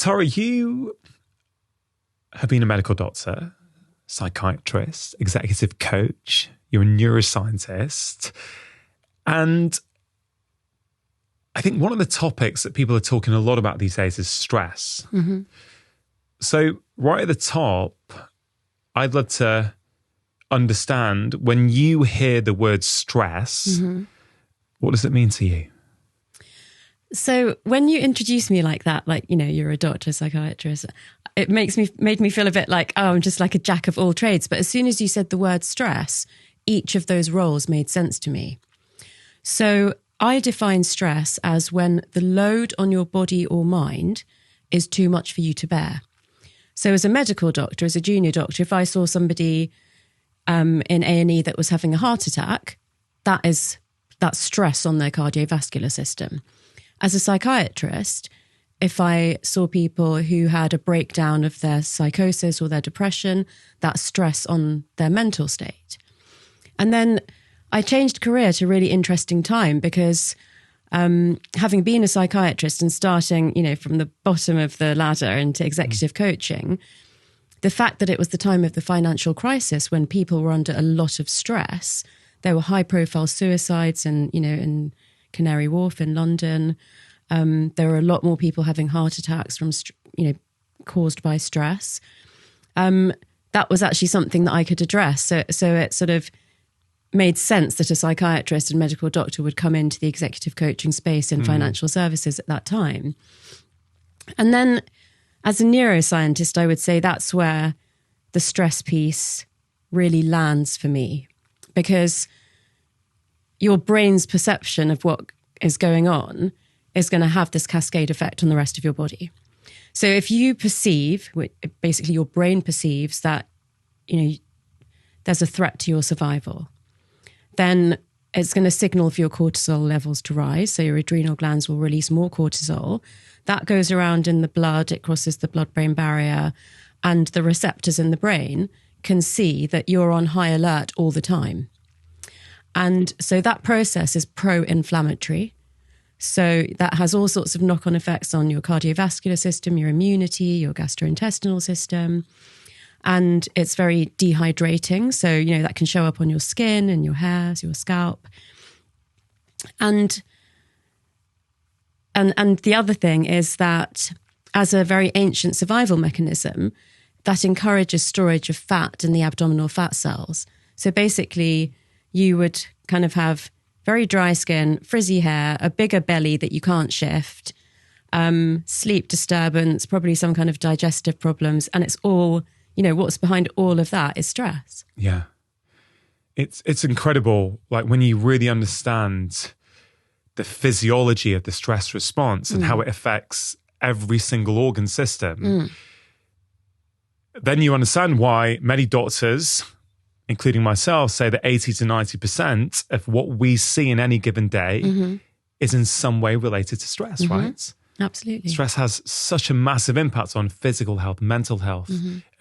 Tara, you have been a medical doctor, psychiatrist, executive coach. You're a neuroscientist. And I think one of the topics that people are talking a lot about these days is stress. Mm-hmm. So right at the top, I'd love to understand, when you hear the word stress, what does it mean to you? So when you introduce me like that, like, you're a doctor, psychiatrist, it made me feel a bit like, I'm just like a jack of all trades. But as soon as you said the word stress, each of those roles made sense to me. So I define stress as when the load on your body or mind is too much for you to bear. So as a medical doctor, as a junior doctor, if I saw somebody in A&E that was having a heart attack, that's stress on their cardiovascular system. As a psychiatrist, if I saw people who had a breakdown of their psychosis or their depression, that's stress on their mental state. And then I changed career at a really interesting time because having been a psychiatrist and starting, from the bottom of the ladder into executive coaching, the fact that it was the time of the financial crisis when people were under a lot of stress, there were high-profile suicides in Canary Wharf in London. There were a lot more people having heart attacks from, caused by stress. That was actually something that I could address. So it sort of made sense that a psychiatrist and medical doctor would come into the executive coaching space in financial services at that time. And then as a neuroscientist, I would say that's where the stress piece really lands for me, because your brain's perception of what is going on is going to have this cascade effect on the rest of your body. So if you perceive, basically your brain perceives that, there's a threat to your survival, then it's going to signal for your cortisol levels to rise. So your adrenal glands will release more cortisol. That goes around in the blood, it crosses the blood-brain barrier, and the receptors in the brain can see that you're on high alert all the time. And so that process is pro-inflammatory. So that has all sorts of knock-on effects on your cardiovascular system, your immunity, your gastrointestinal system. And it's very dehydrating. So, that can show up on your skin and your hair, your scalp. And the other thing is that as a very ancient survival mechanism, that encourages storage of fat in the abdominal fat cells. So basically, you would kind of have very dry skin, frizzy hair, a bigger belly that you can't shift, sleep disturbance, probably some kind of digestive problems. And it's all, what's behind all of that is stress. Yeah. It's incredible, like when you really understand the physiology of the stress response and how it affects every single organ system, then you understand why many doctors, including myself, say that 80 to 90% of what we see in any given day is in some way related to stress, right? Absolutely. Stress has such a massive impact on physical health, mental health,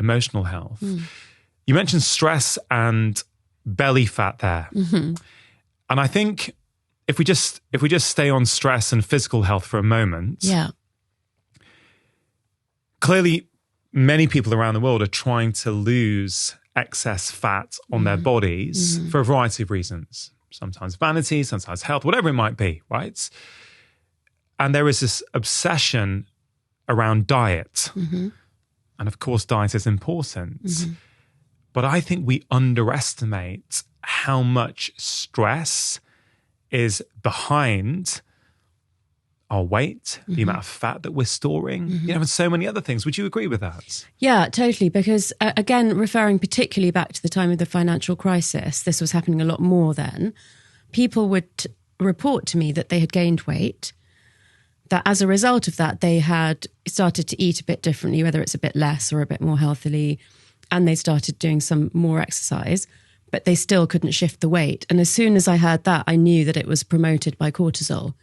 emotional health. You mentioned stress and belly fat there. And I think if we just stay on stress and physical health for a moment, clearly many people around the world are trying to lose excess fat on their bodies for a variety of reasons. Sometimes vanity, sometimes health, whatever it might be, right? And there is this obsession around diet. And of course, diet is important. But I think we underestimate how much stress is behind our weight, the amount of fat that we're storing, and so many other things. Would you agree with that? Yeah, totally. Because again, referring particularly back to the time of the financial crisis, this was happening a lot more then. People would report to me that they had gained weight, that as a result of that, they had started to eat a bit differently, whether it's a bit less or a bit more healthily, and they started doing some more exercise, but they still couldn't shift the weight. And as soon as I heard that, I knew that it was promoted by cortisol.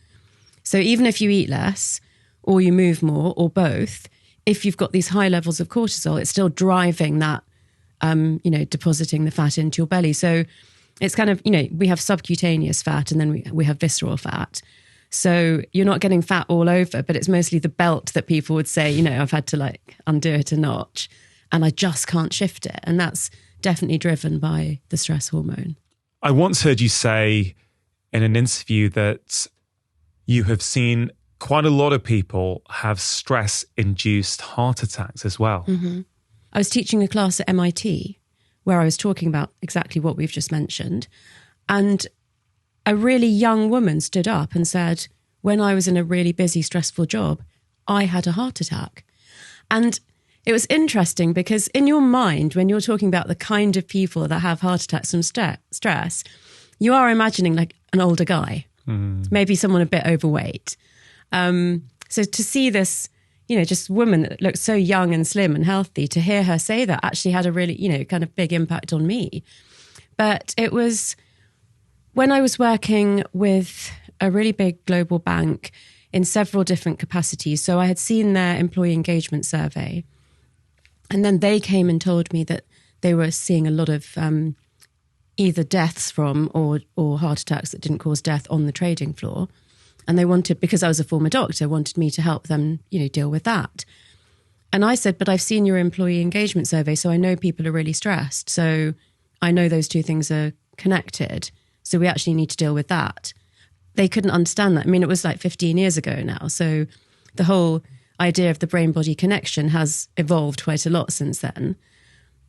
So even if you eat less or you move more or both, if you've got these high levels of cortisol, it's still driving that, depositing the fat into your belly. So it's kind of, we have subcutaneous fat and then we have visceral fat. So you're not getting fat all over, but it's mostly the belt that people would say, I've had to like undo it a notch and I just can't shift it. And that's definitely driven by the stress hormone. I once heard you say in an interview that you have seen quite a lot of people have stress-induced heart attacks as well. Mm-hmm. I was teaching a class at MIT where I was talking about exactly what we've just mentioned. And a really young woman stood up and said, when I was in a really busy, stressful job, I had a heart attack. And it was interesting because in your mind, when you're talking about the kind of people that have heart attacks from stress, you are imagining like an older guy, maybe someone a bit overweight. So to see this, just woman that looked so young and slim and healthy, to hear her say that actually had a really, kind of big impact on me. But it was when I was working with a really big global bank in several different capacities. So I had seen their employee engagement survey. And then they came and told me that they were seeing a lot of either deaths from or heart attacks that didn't cause death on the trading floor. And they wanted, because I was a former doctor, wanted me to help them, deal with that. And I said, but I've seen your employee engagement survey, so I know people are really stressed. So I know those two things are connected. So we actually need to deal with that. They couldn't understand that. I mean, it was like 15 years ago now. So the whole idea of the brain-body connection has evolved quite a lot since then.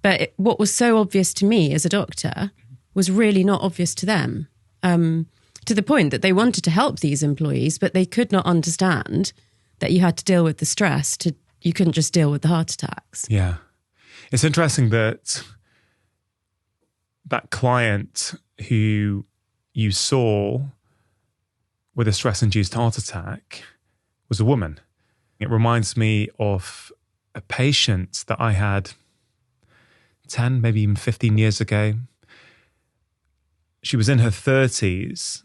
But what was so obvious to me as a doctor was really not obvious to them, to the point that they wanted to help these employees, but they could not understand that you had to deal with the stress. You couldn't just deal with the heart attacks. Yeah. It's interesting that client who you saw with a stress-induced heart attack was a woman. It reminds me of a patient that I had 10, maybe even 15 years ago. She was in her 30s.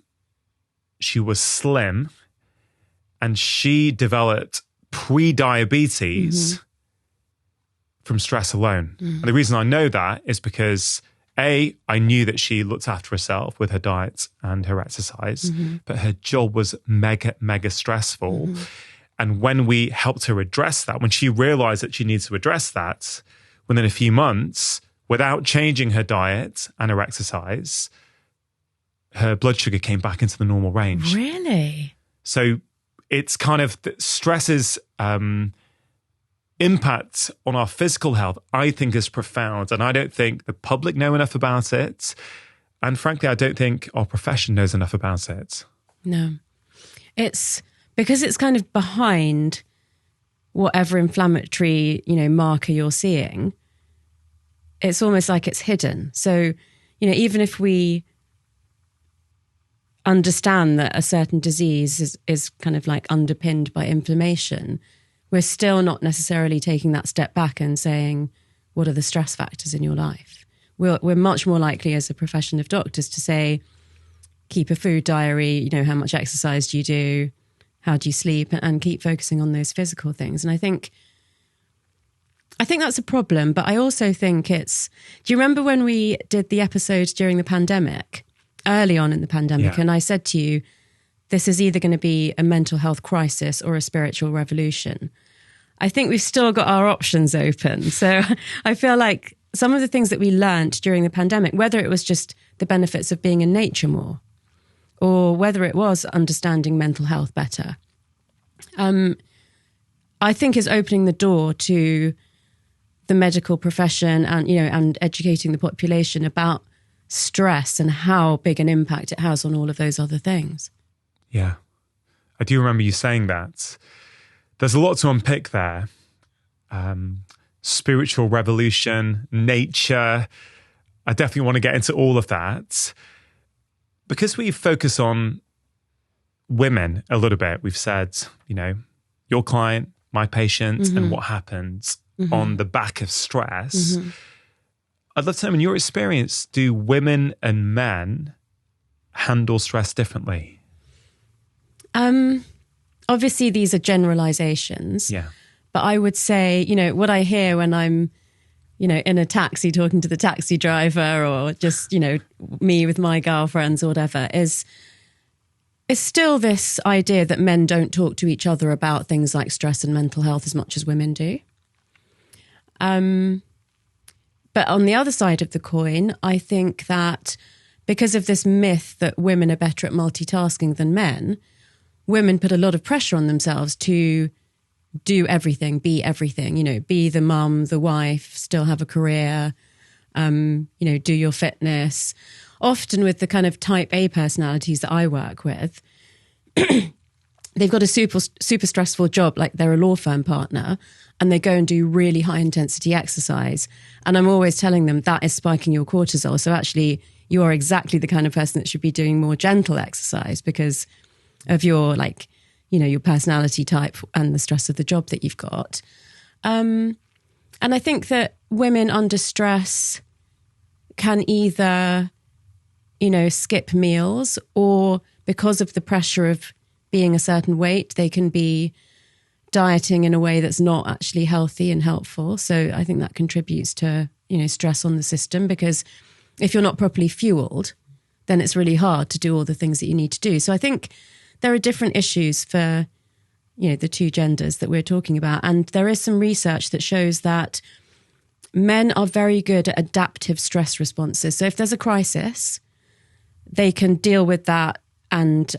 She was slim and she developed pre-diabetes from stress alone. And the reason I know that is because I knew that she looked after herself with her diet and her exercise, but her job was mega, mega stressful. And when we helped her address that, when she realized that she needs to address that, within a few months, without changing her diet and her exercise, her blood sugar came back into the normal range. Really? So it's kind of stress's impact on our physical health, I think, is profound. And I don't think the public know enough about it. And frankly, I don't think our profession knows enough about it. No. It's because it's kind of behind whatever inflammatory, marker you're seeing. It's almost like it's hidden. So, even if we understand that a certain disease is kind of like underpinned by inflammation, we're still not necessarily taking that step back and saying, what are the stress factors in your life? We're much more likely as a profession of doctors to say, keep a food diary, how much exercise do you do? How do you sleep? And keep focusing on those physical things. And I think that's a problem, but I also think do you remember when we did the episode during the pandemic, early on in the pandemic, and I said to you, this is either going to be a mental health crisis or a spiritual revolution. I think we've still got our options open. So I feel like some of the things that we learned during the pandemic, whether it was just the benefits of being in nature more, or whether it was understanding mental health better, I think is opening the door to the medical profession and educating the population about stress and how big an impact it has on all of those other things. Yeah, I do remember you saying that. There's a lot to unpick there. Spiritual revolution, nature. I definitely want to get into all of that. Because we focus on women a little bit, we've said, your client, my patient, and what happens on the back of stress. I'd love to know, in your experience, do women and men handle stress differently? Obviously, these are generalizations. Yeah. But I would say, what I hear when I'm, in a taxi talking to the taxi driver, or just, me with my girlfriends or whatever, is it's still this idea that men don't talk to each other about things like stress and mental health as much as women do. But on the other side of the coin, I think that because of this myth that women are better at multitasking than men, women put a lot of pressure on themselves to do everything, be everything, be the mum, the wife, still have a career, do your fitness. Often with the kind of type A personalities that I work with, they've got a super stressful job, like they're a law firm partner, and they go and do really high intensity exercise. And I'm always telling them that is spiking your cortisol. So actually you are exactly the kind of person that should be doing more gentle exercise because of your your personality type and the stress of the job that you've got. And I think that women under stress can either, skip meals, or because of the pressure of being a certain weight, they can be dieting in a way that's not actually healthy and helpful. So I think that contributes to, stress on the system, because if you're not properly fueled, then it's really hard to do all the things that you need to do. So I think there are different issues for, the two genders that we're talking about. And there is some research that shows that men are very good at adaptive stress responses. So if there's a crisis, they can deal with that and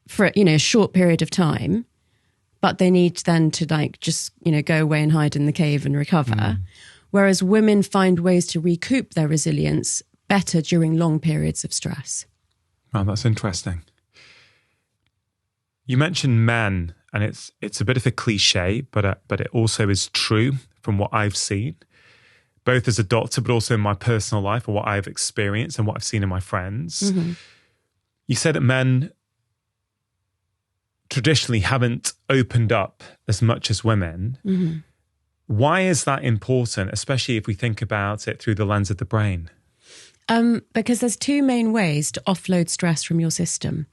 for a short period of time, but they need then to just go away and hide in the cave and recover. Whereas women find ways to recoup their resilience better during long periods of stress. Oh, that's interesting. You mentioned men, and it's a bit of a cliche, but it also is true from what I've seen, both as a doctor, but also in my personal life and what I've experienced and what I've seen in my friends. Mm-hmm. You said that men traditionally haven't opened up as much as women. Mm-hmm. Why is that important, especially if we think about it through the lens of the brain? Because there's two main ways to offload stress from your system.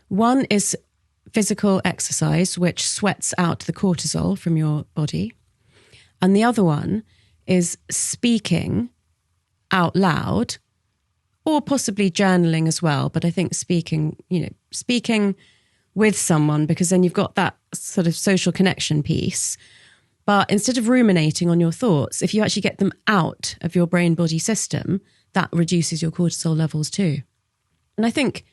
One is physical exercise, which sweats out the cortisol from your body. And the other one is speaking out loud, or possibly journaling as well. But I think speaking with someone, because then you've got that sort of social connection piece. But instead of ruminating on your thoughts, if you actually get them out of your brain-body system, that reduces your cortisol levels too. And I think,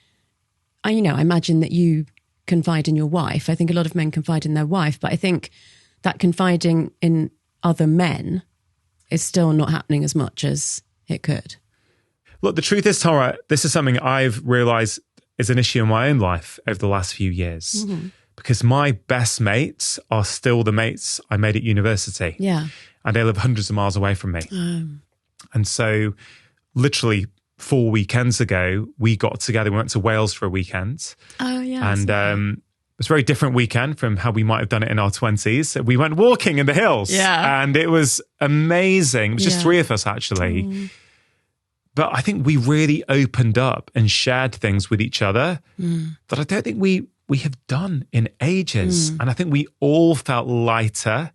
I imagine that you confide in your wife. I think a lot of men confide in their wife, but I think that confiding in other men is still not happening as much as it could. Look, the truth is, Tara, this is something I've realised is an issue in my own life over the last few years. Mm-hmm. Because my best mates are still the mates I made at university. Yeah. And they live hundreds of miles away from me. And so literally 4 weekends ago, we got together. We went to Wales for a weekend. Oh, yeah. And it was a very different weekend from how we might have done it in our 20s. We went walking in the hills. Yeah. And it was amazing. It was just three of us, actually. But I think we really opened up and shared things with each other that I don't think we have done in ages. And I think we all felt lighter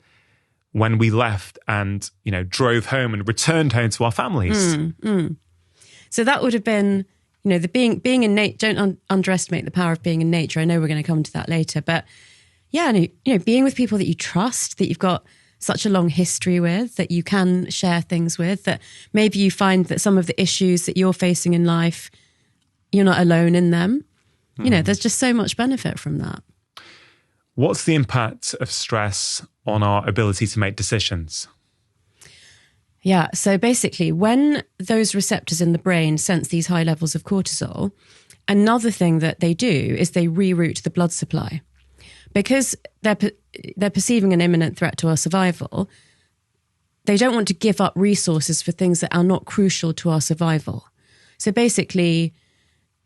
when we left and, drove home and returned home to our families. So that would have been, the being in nature. Don't underestimate the power of being in nature. I know we're going to come to that later, but being with people that you trust, that you've got such a long history with, that you can share things with, that maybe you find that some of the issues that you're facing in life, you're not alone in them. There's just so much benefit from that. What's the impact of stress on our ability to make decisions? Yeah, so basically when those receptors in the brain sense these high levels of cortisol, another thing that they do is they reroute the blood supply. Because they're perceiving an imminent threat to our survival, they don't want to give up resources for things that are not crucial to our survival. So basically,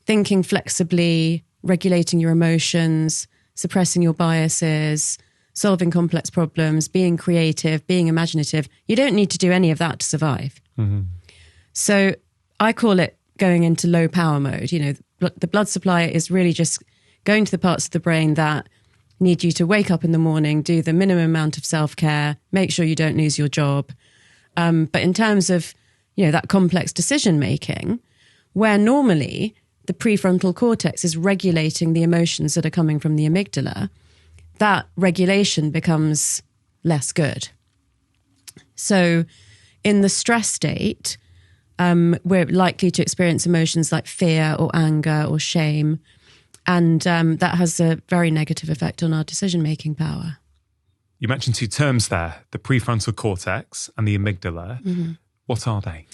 thinking flexibly, regulating your emotions, suppressing your biases, solving complex problems, being creative, being imaginative. You don't need to do any of that to survive. Mm-hmm. So I call it going into low power mode. The blood supply is really just going to the parts of the brain that need you to wake up in the morning, do the minimum amount of self-care, make sure you don't lose your job. But in terms of, that complex decision making, where normally the prefrontal cortex is regulating the emotions that are coming from the amygdala, that regulation becomes less good. So in the stress state, we're likely to experience emotions like fear or anger or shame. And that has a very negative effect on our decision-making power. You mentioned two terms there, the prefrontal cortex and the amygdala. Mm-hmm. What are they?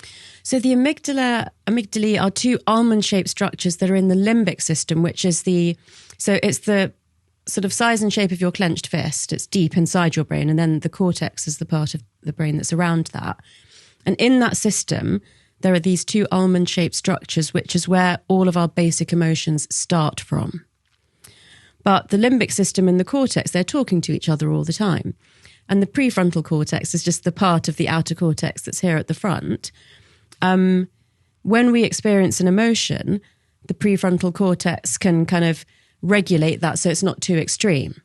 So the amygdalae are two almond-shaped structures that are in the limbic system, which is it's the sort of size and shape of your clenched fist. It's deep inside your brain. And then the cortex is the part of the brain that's around that. And in that system, there are these two almond-shaped structures, which is where all of our basic emotions start from. But the limbic system and the cortex, they're talking to each other all the time. And the prefrontal cortex is just the part of the outer cortex that's here at the front. When we experience an emotion, the prefrontal cortex can kind of regulate that so it's not too extreme.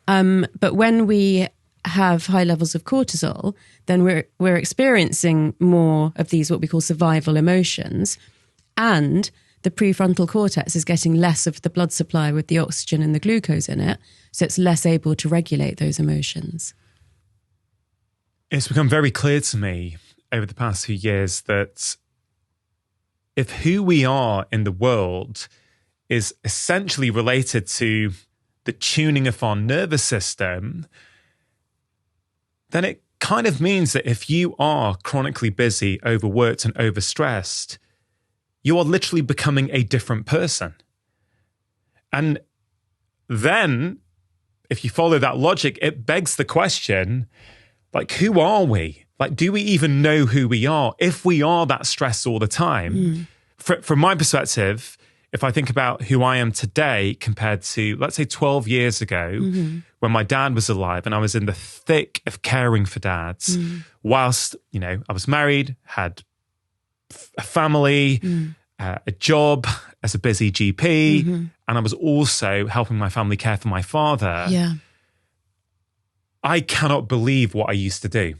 But when we have high levels of cortisol, then we're experiencing more of these what we call survival emotions, and the prefrontal cortex is getting less of the blood supply with the oxygen and the glucose in it, so it's less able to regulate those emotions. It's become very clear to me over the past few years that if who we are in the world is essentially related to the tuning of our nervous system, then it kind of means that if you are chronically busy, overworked and overstressed, you are literally becoming a different person. And then, if you follow that logic, it begs the question, like, who are we? Like, do we even know who we are if we are that stressed all the time? From my perspective, if I think about who I am today compared to, let's say, 12 years ago, when my dad was alive and I was in the thick of caring for dads, whilst, I was married, had a family, a job as a busy GP, and I was also helping my family care for my father. Yeah. I cannot believe what I used to do.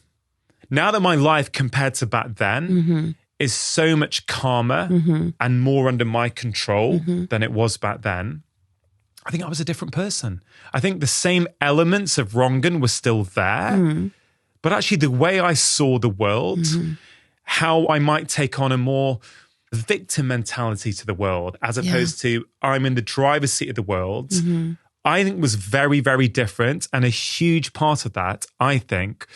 Now that my life compared to back then is so much calmer and more under my control than it was back then, I think I was a different person. I think the same elements of Rongan were still there, but actually the way I saw the world, how I might take on a more victim mentality to the world as opposed to I'm in the driver's seat of the world, I think was very, very different. And a huge part of that, I think,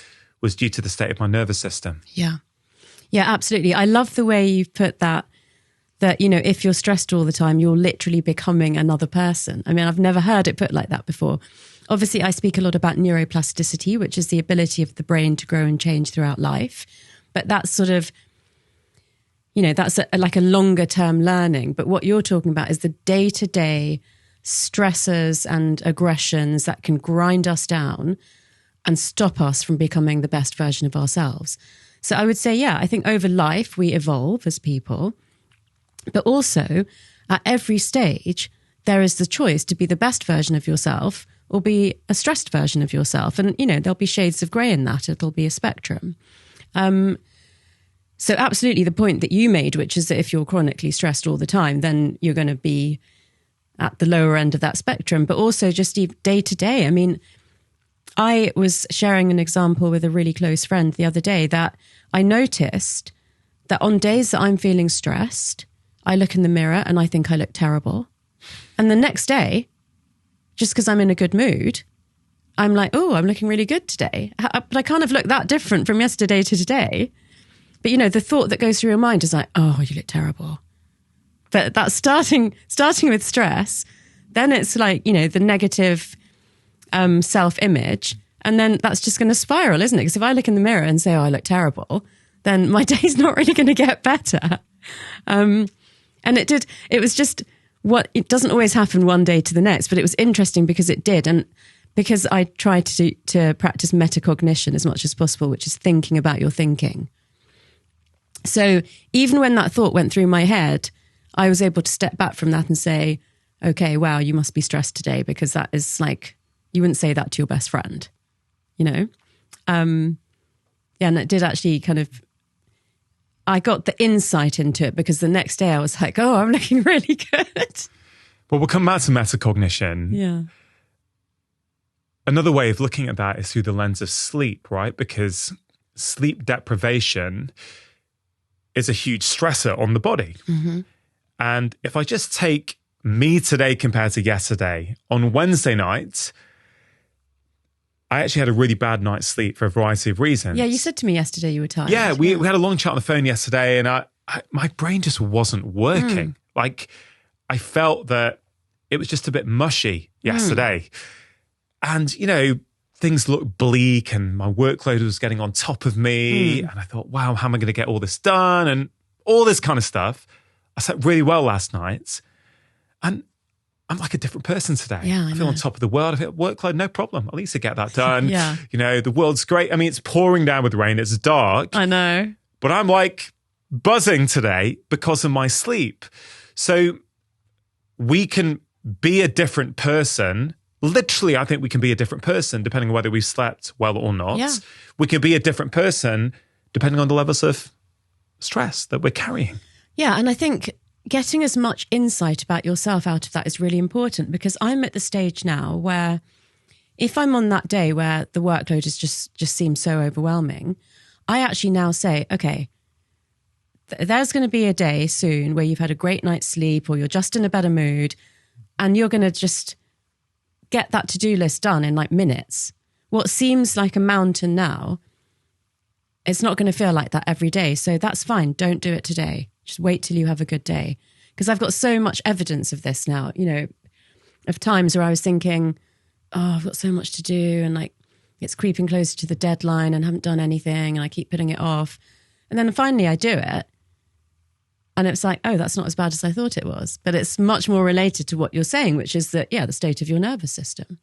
was due to the state of my nervous system. Yeah. Yeah, absolutely. I love the way you've put that, if you're stressed all the time, you're literally becoming another person. I mean, I've never heard it put like that before. Obviously, I speak a lot about neuroplasticity, which is the ability of the brain to grow and change throughout life. But that's sort of, that's like a longer term learning. But what you're talking about is the day-to-day stressors and aggressions that can grind us down and stop us from becoming the best version of ourselves. So I would say, I think over life we evolve as people, but also at every stage there is the choice to be the best version of yourself or be a stressed version of yourself. And, there'll be shades of grey in that. It'll be a spectrum. So absolutely the point that you made, which is that if you're chronically stressed all the time, then you're going to be at the lower end of that spectrum, but also just day to day. I mean, I was sharing an example with a really close friend the other day that I noticed that on days that I'm feeling stressed, I look in the mirror and I think I look terrible. And the next day, just because I'm in a good mood, I'm like, oh, I'm looking really good today. But I kind of look that different from yesterday to today. But, the thought that goes through your mind is like, oh, you look terrible. But that's starting with stress. Then it's like, the negative self-image. And then that's just going to spiral, isn't it? Because if I look in the mirror and say, oh, I look terrible, then my day's not really going to get better. And it was just it doesn't always happen one day to the next, but it was interesting because it did. And because I tried to practice metacognition as much as possible, which is thinking about your thinking. So even when that thought went through my head, I was able to step back from that and say, okay, wow, you must be stressed today, because that is like, you wouldn't say that to your best friend, and it did actually kind of I got the insight into it because the next day I was like, oh, I'm looking really good. Well, we'll come back to metacognition. Yeah. Another way of looking at that is through the lens of sleep, right? Because sleep deprivation is a huge stressor on the body. Mm-hmm. And if I just take me today compared to yesterday, on Wednesday night, I actually had a really bad night's sleep for a variety of reasons. Yeah, you said to me yesterday you were tired. Yeah, we had a long chat on the phone yesterday, and my brain just wasn't working. Like, I felt that it was just a bit mushy yesterday. And, you know, things looked bleak and my workload was getting on top of me. And I thought, wow, how am I going to get all this done? And all this kind of stuff. I slept really well last night. And I'm like a different person today. Yeah, I feel on top of the world. I feel workload, no problem. At least I get that done. Yeah. You know, the world's great. I mean, it's pouring down with rain. It's dark. I know. But I'm like buzzing today because of my sleep. So we can be a different person. Literally, I think we can be a different person depending on whether we've slept well or not. Yeah. We can be a different person depending on the levels of stress that we're carrying. Yeah, and I think getting as much insight about yourself out of that is really important, because I'm at the stage now where if I'm on that day where the workload is just seems so overwhelming, I actually now say, okay, there's going to be a day soon where you've had a great night's sleep or you're just in a better mood and you're going to just get that to-do list done in like minutes. What seems like a mountain now, it's not going to feel like that every day. So that's fine. Don't do it today. Just wait till you have a good day. Because I've got so much evidence of this now, you know, of times where I was thinking, oh, I've got so much to do and like it's creeping closer to the deadline and I haven't done anything and I keep putting it off. And then finally I do it. And it's like, oh, that's not as bad as I thought it was. But it's much more related to what you're saying, which is that, yeah, the state of your nervous system.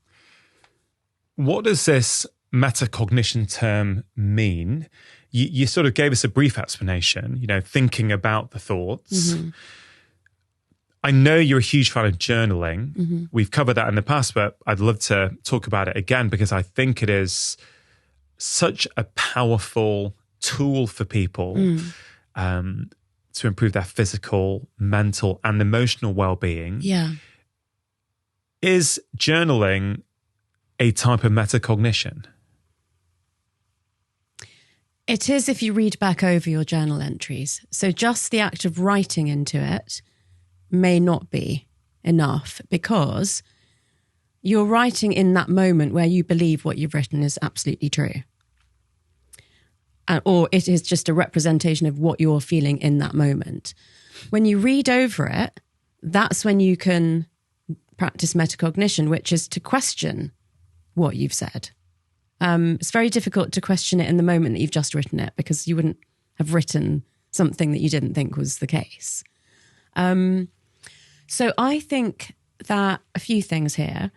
What does this metacognition term mean? You sort of gave us a brief explanation, you know, thinking about the thoughts. Mm-hmm. I know you're a huge fan of journaling. Mm-hmm. We've covered that in the past, but I'd love to talk about it again because I think it is such a powerful tool for people to improve their physical, mental, and emotional well-being. Yeah. Is journaling a type of metacognition? It is if you read back over your journal entries. So just the act of writing into it may not be enough because you're writing in that moment where you believe what you've written is absolutely true. Or it is just a representation of what you're feeling in that moment. When you read over it, that's when you can practice metacognition, which is to question what you've said. It's very difficult to question it in the moment that you've just written it because you wouldn't have written something that you didn't think was the case. So I think that a few things here.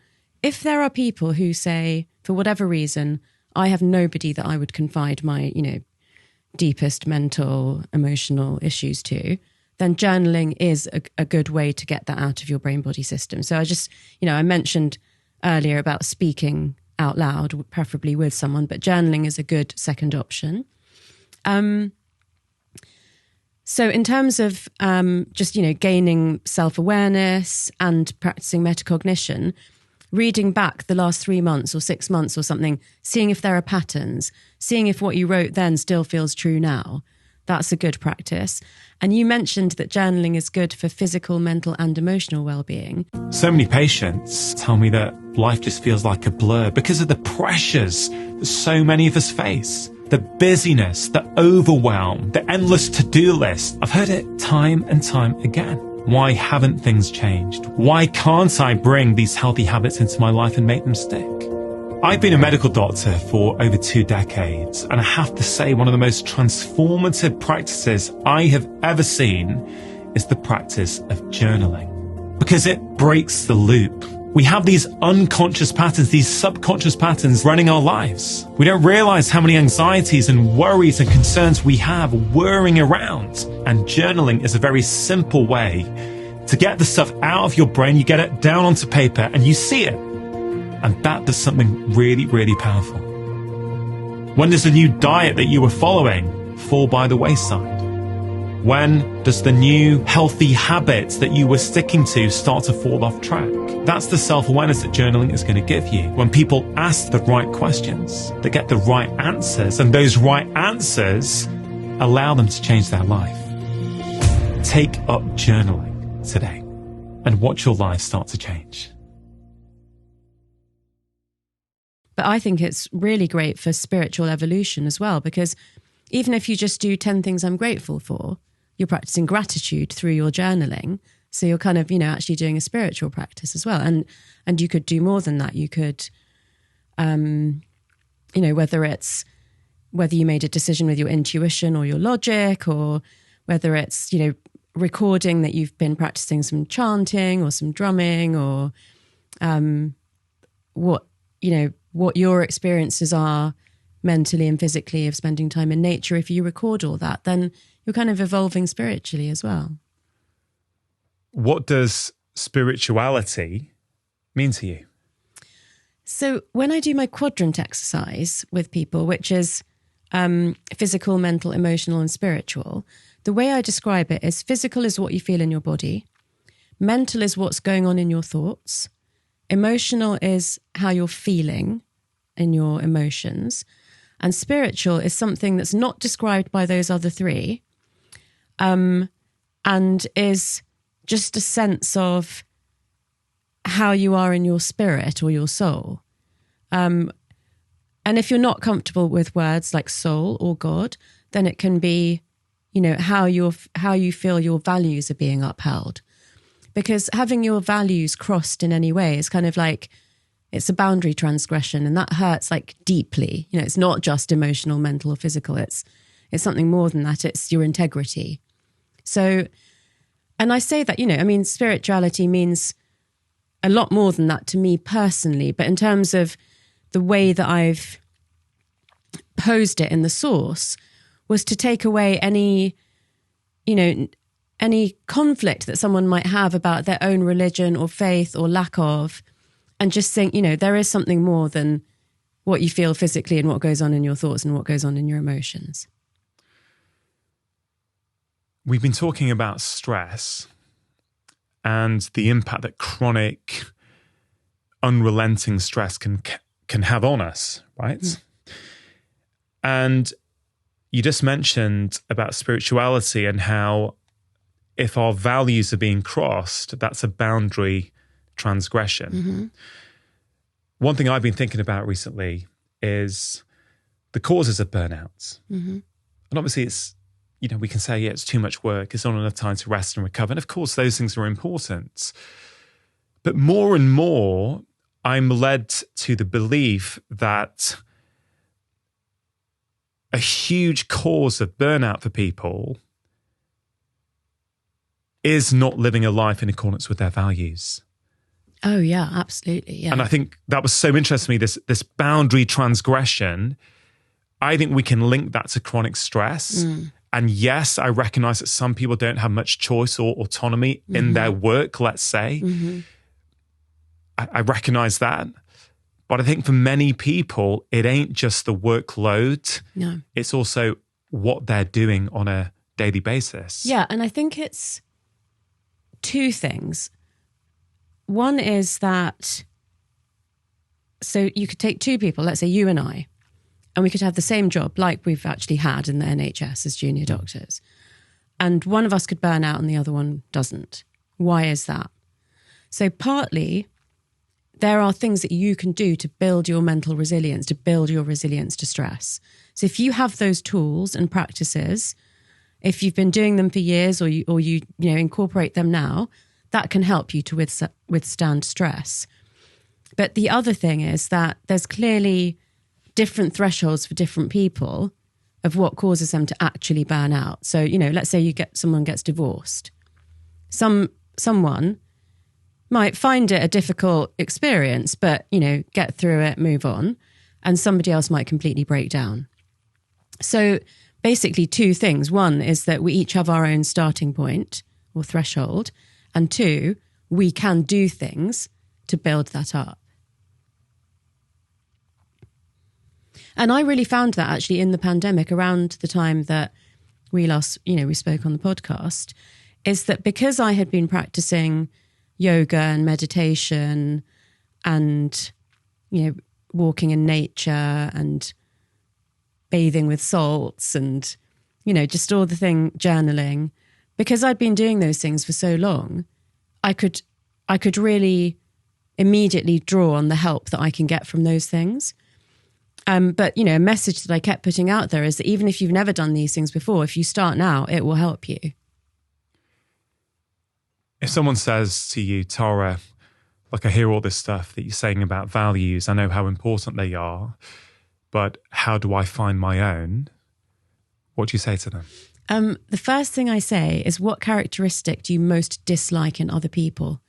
If there are people who say, for whatever reason, I have nobody that I would confide my, you know, deepest mental, emotional issues to, then journaling is a good way to get that out of your brain-body system. So I just, you know, I mentioned earlier about speaking out loud, preferably with someone, but journaling is a good second option. So in terms of just, you know, gaining self-awareness and practicing metacognition, reading back the last 3 months or 6 months or something, seeing if there are patterns, seeing if what you wrote then still feels true now, that's a good practice. And you mentioned that journaling is good for physical, mental, and emotional well-being. So many patients tell me that life just feels like a blur because of the pressures that so many of us face. The busyness, the overwhelm, the endless to-do list. I've heard it time and time again. Why haven't things changed? Why can't I bring these healthy habits into my life and make them stick? I've been a medical doctor for over 2 decades, and I have to say one of the most transformative practices I have ever seen is the practice of journaling, because it breaks the loop. We have these unconscious patterns, these subconscious patterns running our lives. We don't realize how many anxieties and worries and concerns we have whirring around. And journaling is a very simple way to get the stuff out of your brain. You get it down onto paper and you see it. And that does something really, really powerful. When does a new diet that you were following fall by the wayside? When does the new healthy habits that you were sticking to start to fall off track? That's the self-awareness that journaling is going to give you. When people ask the right questions, they get the right answers, and those right answers allow them to change their life. Take up journaling today and watch your life start to change. But I think it's really great for spiritual evolution as well, because even if you just do 10 things I'm grateful for, you're practicing gratitude through your journaling. So you're kind of, actually doing a spiritual practice as well. And you could do more than that. You could, whether you made a decision with your intuition or your logic, or whether it's, recording that you've been practicing some chanting or some drumming, or what your experiences are mentally and physically of spending time in nature. If you record all that, then you're kind of evolving spiritually as well. What does spirituality mean to you? So when I do my quadrant exercise with people, which is physical, mental, emotional, and spiritual, the way I describe it is physical is what you feel in your body. Mental is what's going on in your thoughts. Emotional is how you're feeling in your emotions. And spiritual is something that's not described by those other three, and is just a sense of how you are in your spirit or your soul. And if you're not comfortable with words like soul or God, then it can be, how you feel your values are being upheld. Because having your values crossed in any way is kind of like, it's a boundary transgression, and that hurts like deeply. It's not just emotional, mental, or physical. It's something more than that. It's your integrity. So, and I say that, spirituality means a lot more than that to me personally. But in terms of the way that I've posed it in the source, was to take away any conflict that someone might have about their own religion or faith or lack of, and just think, there is something more than what you feel physically and what goes on in your thoughts and what goes on in your emotions. We've been talking about stress and the impact that chronic, unrelenting stress can have on us, right? Mm. And you just mentioned about spirituality and how if our values are being crossed, that's a boundary transgression. Mm-hmm. One thing I've been thinking about recently is the causes of burnout. Mm-hmm. And obviously it's, we can say, it's too much work, it's not enough time to rest and recover. And of course, those things are important. But more and more, I'm led to the belief that a huge cause of burnout for people is not living a life in accordance with their values. Oh, yeah, absolutely. Yeah. And I think that was so interesting to me, this boundary transgression. I think we can link that to chronic stress. Mm. And yes, I recognize that some people don't have much choice or autonomy in their work, let's say. Mm-hmm. I recognize that. But I think for many people, it ain't just the workload. No. It's also what they're doing on a daily basis. Yeah, and I think it's two things. One is that, so you could take two people, let's say you and I, and we could have the same job like we've actually had in the NHS as junior doctors. And one of us could burn out and the other one doesn't. Why is that? So partly, there are things that you can do to build your mental resilience, to build your resilience to stress. So if you have those tools and practices, if you've been doing them for years or you incorporate them now, that can help you to withstand stress. But the other thing is that there's clearly different thresholds for different people of what causes them to actually burn out. So, let's say someone gets divorced. Someone might find it a difficult experience, but, get through it, move on. And somebody else might completely break down. So basically two things. One is that we each have our own starting point or threshold. And two, we can do things to build that up. And I really found that actually in the pandemic, around the time that we spoke on the podcast, is that because I had been practicing yoga and meditation and, walking in nature and bathing with salts and, just all the journaling, because I'd been doing those things for so long, I could really immediately draw on the help that I can get from those things. But, a message that I kept putting out there is that even if you've never done these things before, if you start now, it will help you. If someone says to you, Tara, I hear all this stuff that you're saying about values, I know how important they are, but how do I find my own? What do you say to them? The first thing I say is, what characteristic do you most dislike in other people?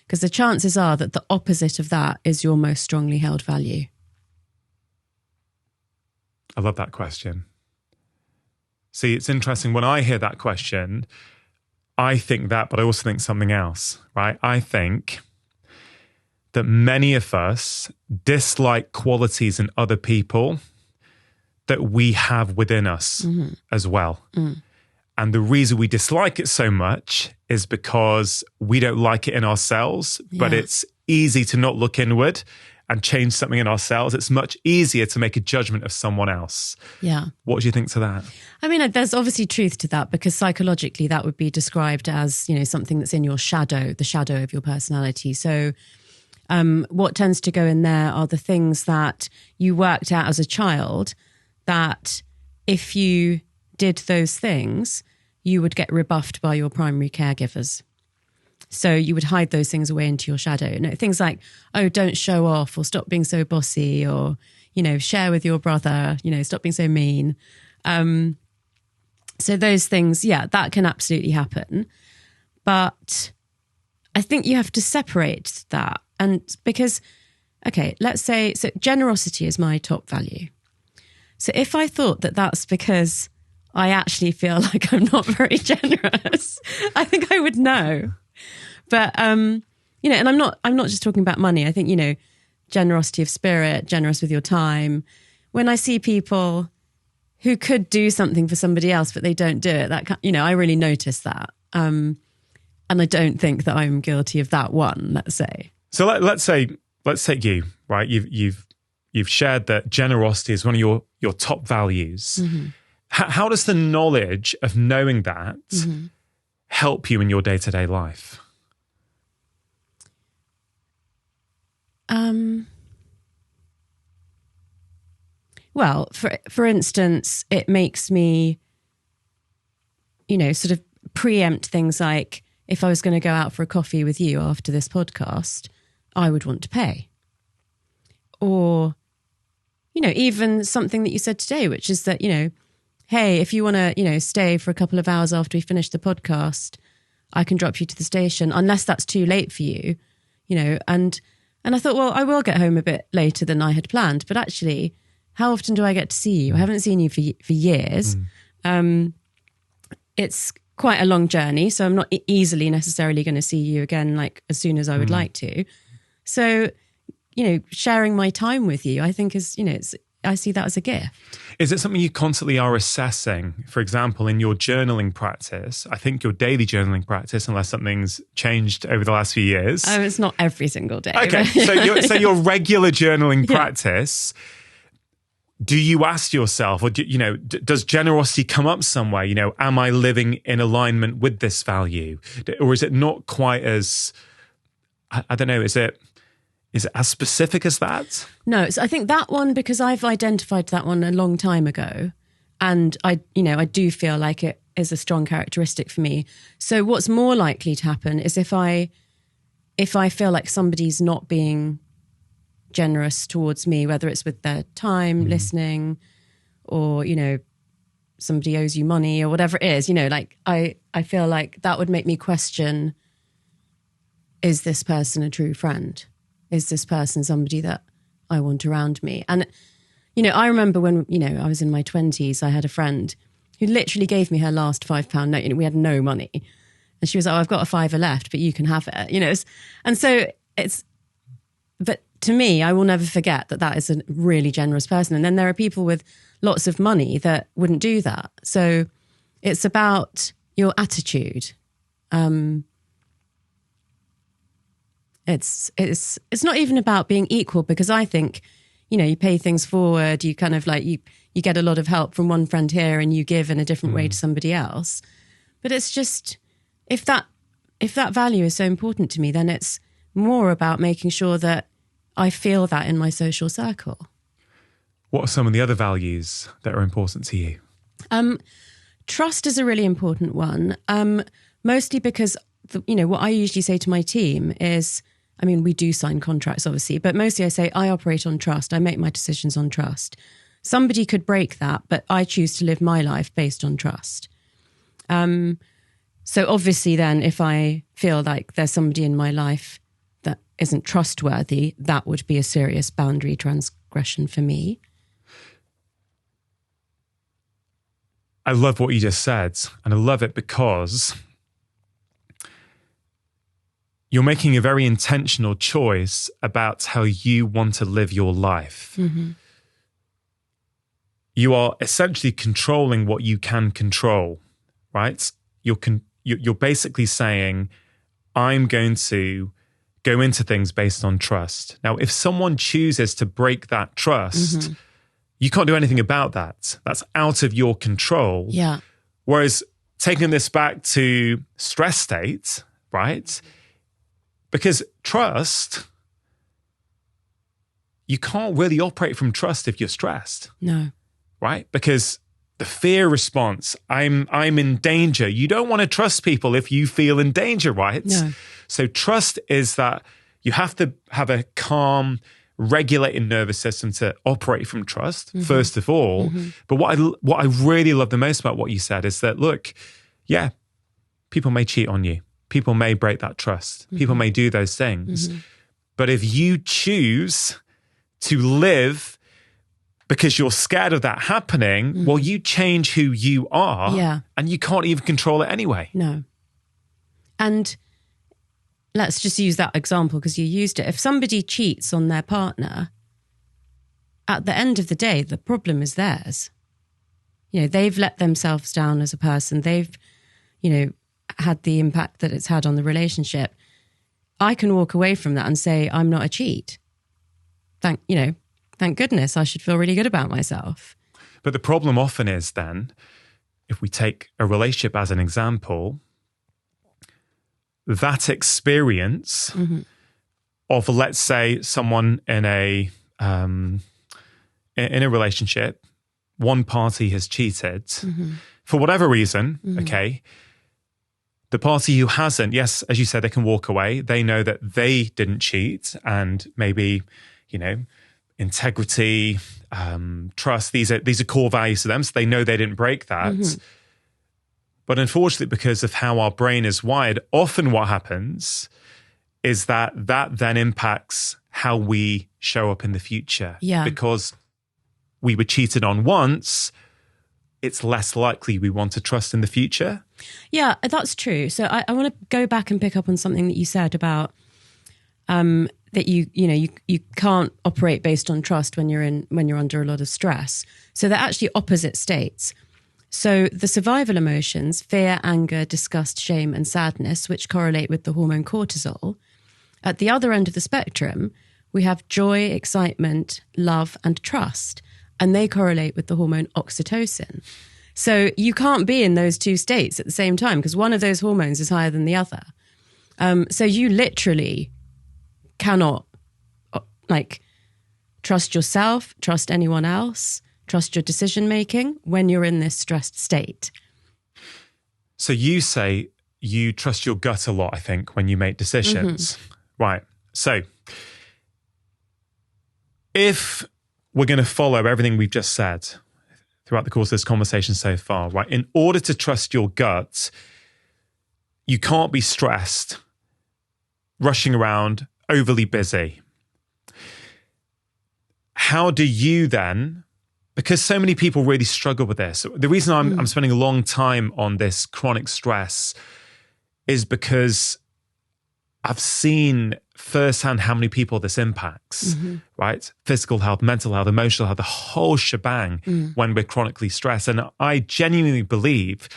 Because the chances are that the opposite of that is your most strongly held value. I love that question. See, it's interesting. When I hear that question, I think that, but I also think something else, right? I think that many of us dislike qualities in other people that we have within us as well. And the reason we dislike it so much is because we don't like it in ourselves, but it's easy to not look inward and change something in ourselves. It's much easier to make a judgment of someone else. Yeah. What do you think to that? I mean, there's obviously truth to that, because psychologically that would be described as, something that's in your shadow, the shadow of your personality. So what tends to go in there are the things that you worked out as a child that if you did those things, you would get rebuffed by your primary caregivers. So you would hide those things away into your shadow. Things like, oh, don't show off, or stop being so bossy, or, share with your brother, stop being so mean. So those things, that can absolutely happen. But I think you have to separate that. And because, let's say, so generosity is my top value. So if I thought that that's because I actually feel like I'm not very generous, I think I would know. But, and I'm not just talking about money. I think, generosity of spirit, generous with your time. When I see people who could do something for somebody else, but they don't do it, I really notice that. And I don't think that I'm guilty of that one, let's say. So let's take you, right? You've shared that generosity is one of your top values. Mm-hmm. How does the knowledge of knowing that help you in your day-to-day life? Well, for instance, it makes me, sort of preempt things like, if I was going to go out for a coffee with you after this podcast, I would want to pay. Or, even something that you said today, which is that, hey, if you want to, stay for a couple of hours after we finish the podcast, I can drop you to the station, unless that's too late for you, and I thought, well, I will get home a bit later than I had planned, but actually, how often do I get to see you? I haven't seen you for years. It's quite a long journey, so I'm not easily necessarily going to see you again, as soon as I would like to. So, sharing my time with you, I think is, I see that as a gift. Is it something you constantly are assessing? For example, in your journaling practice, I think your daily journaling practice, unless something's changed over the last few years. Oh, it's not every single day. Okay, so your regular journaling practice, do you ask yourself, or does generosity come up somewhere? Am I living in alignment with this value? Or is it not quite as, I don't know, is it as specific as that? No, so I think that one, because I've identified that one a long time ago, and I do feel like it is a strong characteristic for me. So what's more likely to happen is if I feel like somebody's not being generous towards me, whether it's with their time, listening, or, somebody owes you money or whatever it is, I feel like that would make me question, is this person a true friend? Is this person somebody that I want around me? And, I remember when, I was in my 20s, I had a friend who literally gave me her last £5 note. We had no money. And she was like, oh, I've got a £5 left, but you can have it, And so but to me, I will never forget that is a really generous person. And then there are people with lots of money that wouldn't do that. So It's about your attitude. It's not even about being equal, because I think, you pay things forward, you kind of like, you get a lot of help from one friend here and you give in a different way to somebody else. But it's just, if that value is so important to me, then it's more about making sure that I feel that in my social circle. What are some of the other values that are important to you? Trust is a really important one, mostly because, what I usually say to my team is, we do sign contracts, obviously, but mostly I say I operate on trust. I make my decisions on trust. Somebody could break that, but I choose to live my life based on trust. So obviously then, if I feel like there's somebody in my life that isn't trustworthy, that would be a serious boundary transgression for me. I love what you just said, and I love it because you're making a very intentional choice about how you want to live your life. Mm-hmm. You are essentially controlling what you can control, right? You're basically saying, I'm going to go into things based on trust. Now, if someone chooses to break that trust, you can't do anything about that. That's out of your control. Yeah. Whereas taking this back to stress state, right? Because trust, you can't really operate from trust if you're stressed. No. Right? Because the fear response, I'm in danger. You don't want to trust people if you feel in danger, right? No. So trust is that you have to have a calm, regulated nervous system to operate from trust, first of all. But what I really love the most about what you said is that, look, yeah, people may cheat on you. People may break that trust. People may do those things. But if you choose to live because you're scared of that happening, well, you change who you are, and you can't even control it anyway. No. And let's just use that example because you used it. If somebody cheats on their partner, at the end of the day, the problem is theirs. They've let themselves down as a person. They've, had the impact that it's had on the relationship. I can walk away from that and say, I'm not a cheat. Thank goodness, I should feel really good about myself. But the problem often is then, if we take a relationship as an example, that experience of, let's say, someone in a relationship, one party has cheated for whatever reason, okay? The party who hasn't, yes, as you said, they can walk away. They know that they didn't cheat, and maybe, integrity, trust, these are core values to them. So they know they didn't break that. But unfortunately, because of how our brain is wired, often what happens is that then impacts how we show up in the future. Yeah. Because we were cheated on once, it's less likely we want to trust in the future. Yeah, that's true. So I want to go back and pick up on something that you said about that you can't operate based on trust when you're under a lot of stress. So they're actually opposite states. So the survival emotions, fear, anger, disgust, shame, and sadness, which correlate with the hormone cortisol. At the other end of the spectrum, we have joy, excitement, love, and trust, and they correlate with the hormone oxytocin. So you can't be in those two states at the same time because one of those hormones is higher than the other. So you literally cannot trust yourself, trust anyone else, trust your decision-making when you're in this stressed state. So you say you trust your gut a lot, I think, when you make decisions. Right. So if we're going to follow everything we've just said throughout the course of this conversation so far, right, in order to trust your gut, you can't be stressed, rushing around, overly busy. How do you then, because so many people really struggle with this, the reason I'm spending a long time on this chronic stress is because I've seen firsthand how many people this impacts, right? Physical health, mental health, emotional health, the whole shebang when we're chronically stressed. And I genuinely believe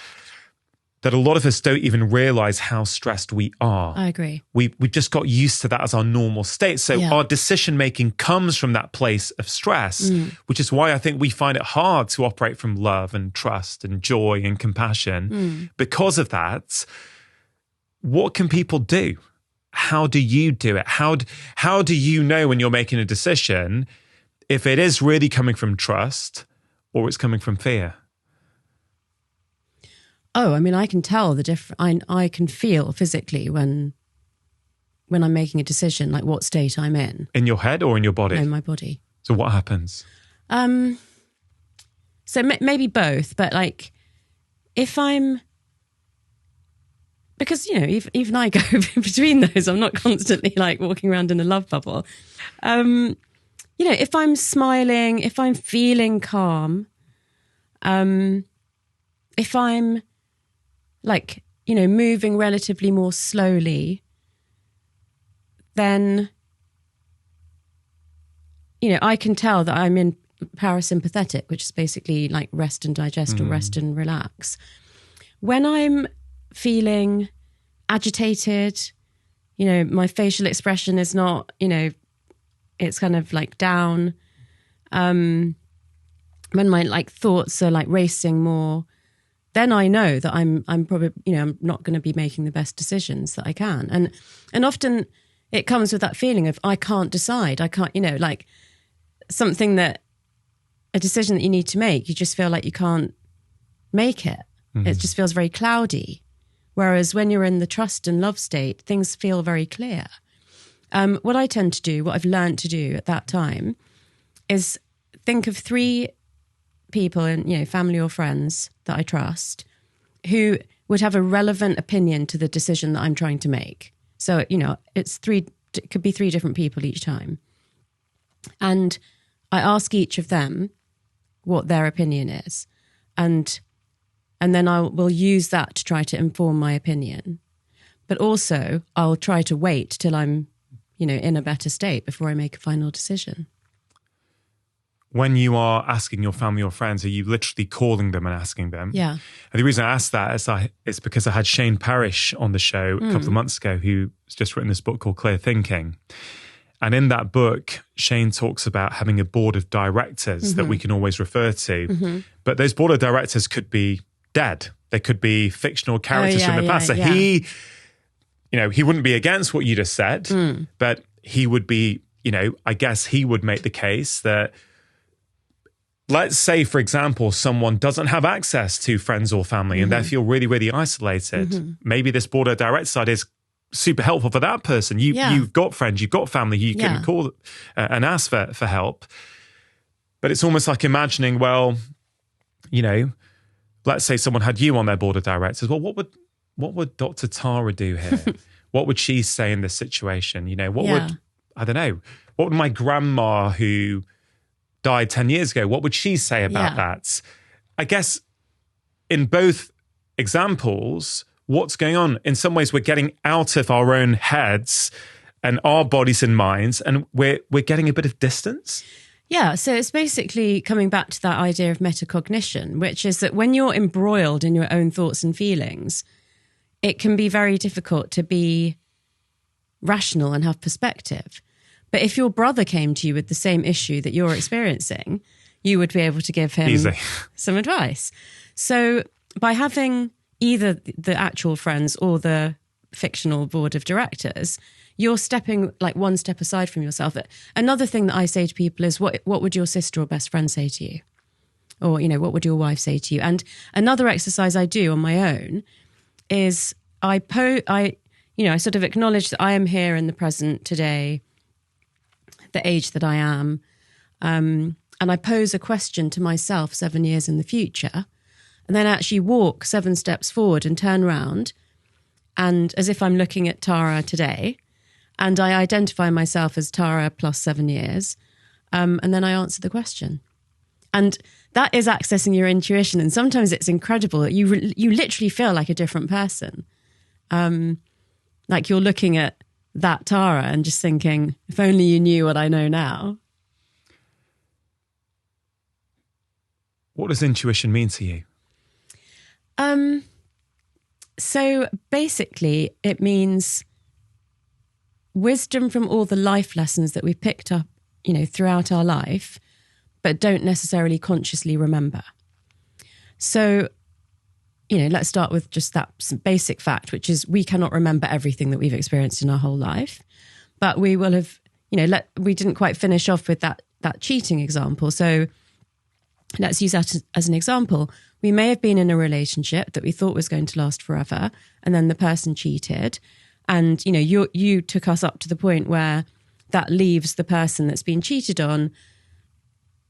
that a lot of us don't even realize how stressed we are. I agree. We've just got used to that as our normal state. So our decision-making comes from that place of stress, which is why I think we find it hard to operate from love and trust and joy and compassion. Because of that, what can people do? How do you do it? How do you know when you're making a decision if it is really coming from trust or it's coming from fear? Oh, I mean, I can tell the difference. I can feel physically when I'm making a decision, like what state I'm in. In your head or in your body? No, in my body. So what happens? So maybe both, but like if I'm, because, you know, even I go between those, I'm not constantly like walking around in a love bubble. You know, if I'm smiling, if I'm feeling calm, if I'm like, you know, moving relatively more slowly, then, you know, I can tell that I'm in parasympathetic, which is basically like rest and digest or rest and relax. When I'm feeling agitated, you know, my facial expression is not, you know, it's kind of like down. When my like thoughts are like racing more, then I know that I'm probably, you know, I'm not going to be making the best decisions that I can. And often it comes with that feeling of I can't decide. I can't, you know, like something that, a decision that you need to make, you just feel like you can't make it. It just feels very cloudy. Whereas when you're in the trust and love state, things feel very clear. What I tend to do, what I've learned to do at that time is think of 3 people in, you know, family or friends that I trust who would have a relevant opinion to the decision that I'm trying to make. So, you know, it could be 3 different people each time. And I ask each of them what their opinion is. And then I will use that to try to inform my opinion. But also I'll try to wait till I'm, you know, in a better state before I make a final decision. When you are asking your family or friends, are you literally calling them and asking them? Yeah. And the reason I asked that is because I had Shane Parrish on the show a couple of months ago, who's just written this book called Clear Thinking. And in that book, Shane talks about having a board of directors that we can always refer to. But those board of directors could be dead. They could be fictional characters from the past. So he, you know, he wouldn't be against what you just said, but he would be, you know, I guess he would make the case that, let's say, for example, someone doesn't have access to friends or family and they feel really, really isolated. Maybe this board of directors side is super helpful for that person. You've got friends, you've got family, you can call and ask for help. But it's almost like imagining, well, you know, let's say someone had you on their board of directors. Well, what would Dr. Tara do here? What would she say in this situation? You know, what would my grandma who died 10 years ago, what would she say about that? I guess in both examples, what's going on? In some ways, we're getting out of our own heads and our bodies and minds, and we're getting a bit of distance. Yeah, so it's basically coming back to that idea of metacognition, which is that when you're embroiled in your own thoughts and feelings, it can be very difficult to be rational and have perspective. But if your brother came to you with the same issue that you're experiencing, you would be able to give him some advice. So by having either the actual friends or the fictional board of directors, you're stepping like one step aside from yourself. Another thing that I say to people is, what would your sister or best friend say to you? Or, you know, what would your wife say to you? And another exercise I do on my own is I sort of acknowledge that I am here in the present today, the age that I am, and I pose a question to myself 7 years in the future, and then actually walk 7 steps forward and turn around, and as if I'm looking at Tara today, and I identify myself as Tara plus 7 years, and then I answer the question. And that is accessing your intuition, and sometimes it's incredible that you literally feel like a different person. Like you're looking at that Tara and just thinking, if only you knew what I know now. What does intuition mean to you? So basically, it means wisdom from all the life lessons that we've picked up, throughout our life, but don't necessarily consciously remember. So, let's start with just that basic fact, which is we cannot remember everything that we've experienced in our whole life, but we will have, we didn't quite finish off with that cheating example. So let's use that as an example. We may have been in a relationship that we thought was going to last forever, and then the person cheated. And, you took us up to the point where that leaves the person that's been cheated on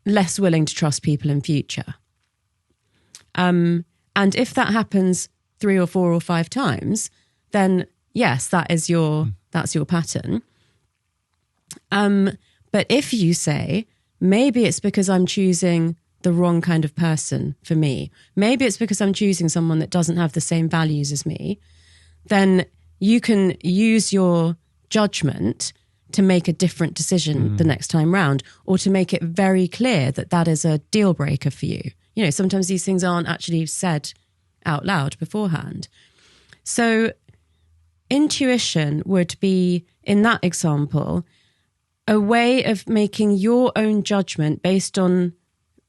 less willing to trust people in future. And if that happens 3 or 4 or 5 times, then yes, that's your pattern. But if you say, maybe it's because I'm choosing the wrong kind of person for me, maybe it's because I'm choosing someone that doesn't have the same values as me, then you can use your judgment to make a different decision the next time round, or to make it very clear that that is a deal breaker for you. Sometimes these things aren't actually said out loud beforehand. So intuition would be, in that example, a way of making your own judgment based on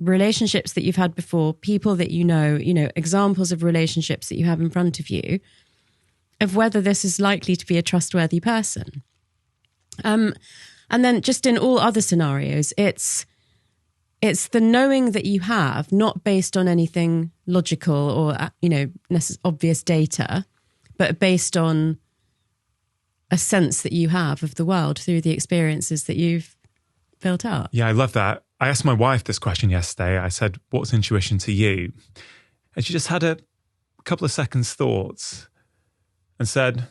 relationships that you've had before, people that examples of relationships that you have in front of you, of whether this is likely to be a trustworthy person. And then just in all other scenarios, it's the knowing that you have, not based on anything logical or, obvious data, but based on a sense that you have of the world through the experiences that you've built up. Yeah, I love that. I asked my wife this question yesterday. I said, what's intuition to you? And she just had a couple of seconds thoughts and said,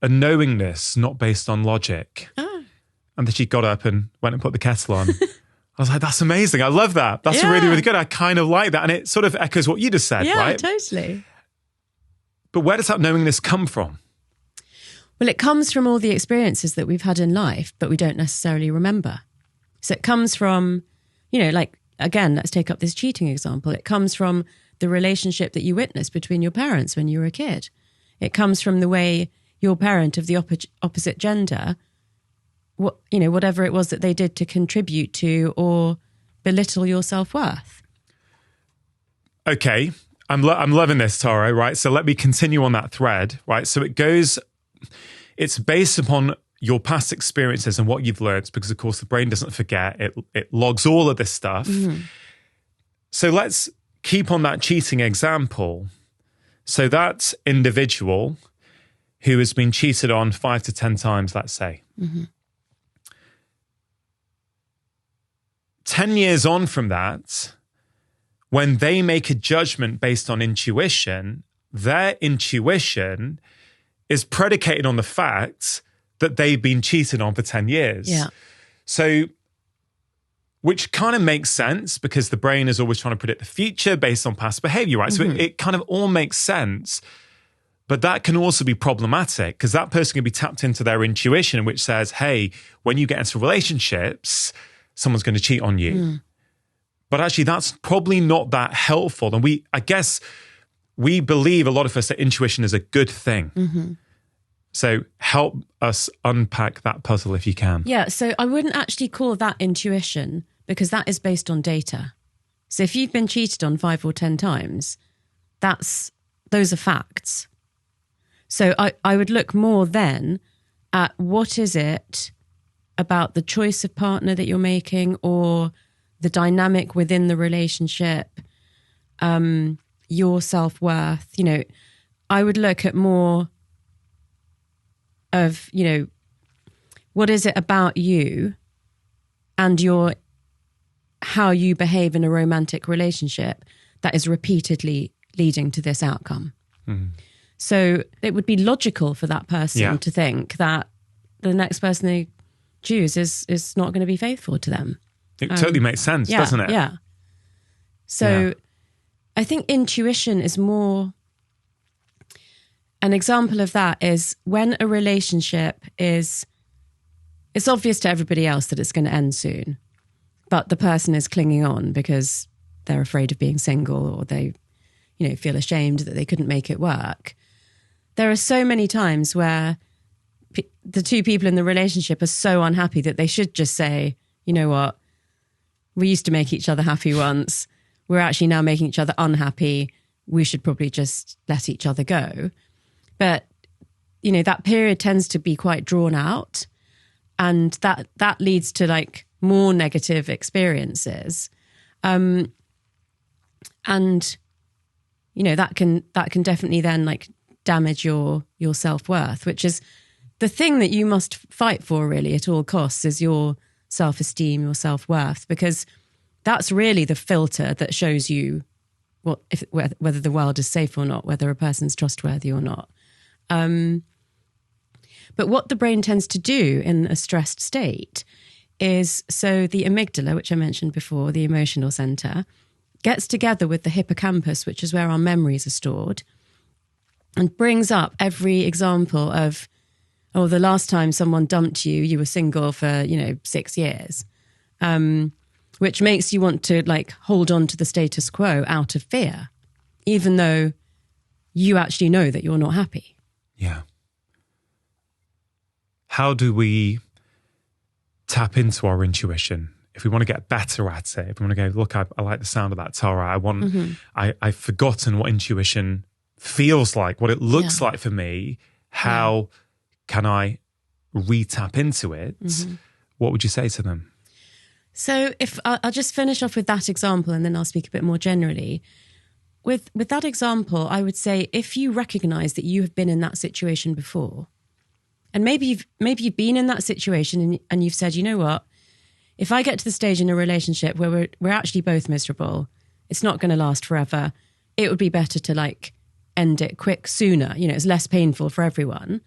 a knowingness not based on logic. And then she got up and went and put the kettle on. I was like, that's amazing. I love that. That's really, really good. I kind of like that. And it sort of echoes what you just said, right? Yeah, totally. But where does that knowingness come from? Well, it comes from all the experiences that we've had in life, but we don't necessarily remember. So it comes from, again, let's take up this cheating example. It comes from the relationship that you witnessed between your parents when you were a kid. It comes from the way your parent of the opposite gender, whatever it was that they did to contribute to or belittle your self-worth. Okay, I'm loving this, Tara, right? So let me continue on that thread, right? So it's based upon your past experiences and what you've learned, because of course the brain doesn't forget, it logs all of this stuff. Mm-hmm. So let's keep on that cheating example. So that individual who has been cheated on 5 to 10 times, let's say. Mm-hmm. 10 years on from that, when they make a judgment based on intuition, their intuition is predicated on the fact that they've been cheated on for 10 years. Yeah. So, which kind of makes sense because the brain is always trying to predict the future based on past behavior, right? Mm-hmm. So it kind of all makes sense. But that can also be problematic because that person can be tapped into their intuition, which says, hey, when you get into relationships, someone's going to cheat on you. Mm. But actually, that's probably not that helpful. And I guess we believe, a lot of us, that intuition is a good thing. Mm-hmm. So help us unpack that puzzle if you can. Yeah, so I wouldn't actually call that intuition because that is based on data. So if you've been cheated on 5 or 10 times, those are facts. So I would look more then at what is it about the choice of partner that you're making or the dynamic within the relationship, your self-worth. I would look at more of, what is it about you and how you behave in a romantic relationship that is repeatedly leading to this outcome. Mm-hmm. So it would be logical for that person to think that the next person they choose is not going to be faithful to them. It totally makes sense, doesn't it? Yeah. So I think intuition is more, An example of that is when a relationship it's obvious to everybody else that it's going to end soon, but the person is clinging on because they're afraid of being single, or they, feel ashamed that they couldn't make it work. There are so many times where the two people in the relationship are so unhappy that they should just say, you know what, we used to make each other happy once. We're actually now making each other unhappy. We should probably just let each other go. But, that period tends to be quite drawn out, and that leads to like more negative experiences. And, that can definitely then like damage your self-worth, which is the thing that you must fight for really at all costs, is your self-esteem, your self-worth, because that's really the filter that shows you whether the world is safe or not, whether a person's trustworthy or not. But what the brain tends to do in a stressed state is, so the amygdala, which I mentioned before, the emotional center, gets together with the hippocampus, which is where our memories are stored, and brings up every example of, the last time someone dumped you, you were single for, 6 years, which makes you want to like hold on to the status quo out of fear, even though you actually know that you're not happy. Yeah. How do we tap into our intuition? If we want to get better at it, if we want to go, look, I like the sound of that, Tara. I've forgotten what intuition feels like, what it looks like for me. How can I re-tap into it? What would you say to them? So if I'll just finish off with that example, and then I'll speak a bit more generally. With that example, I would say if you recognize that you have been in that situation before, and maybe you've been in that situation and you've said, you know what, if I get to the stage in a relationship where we're actually both miserable, it's not going to last forever. It would be better to like end it sooner. It's less painful for everyone.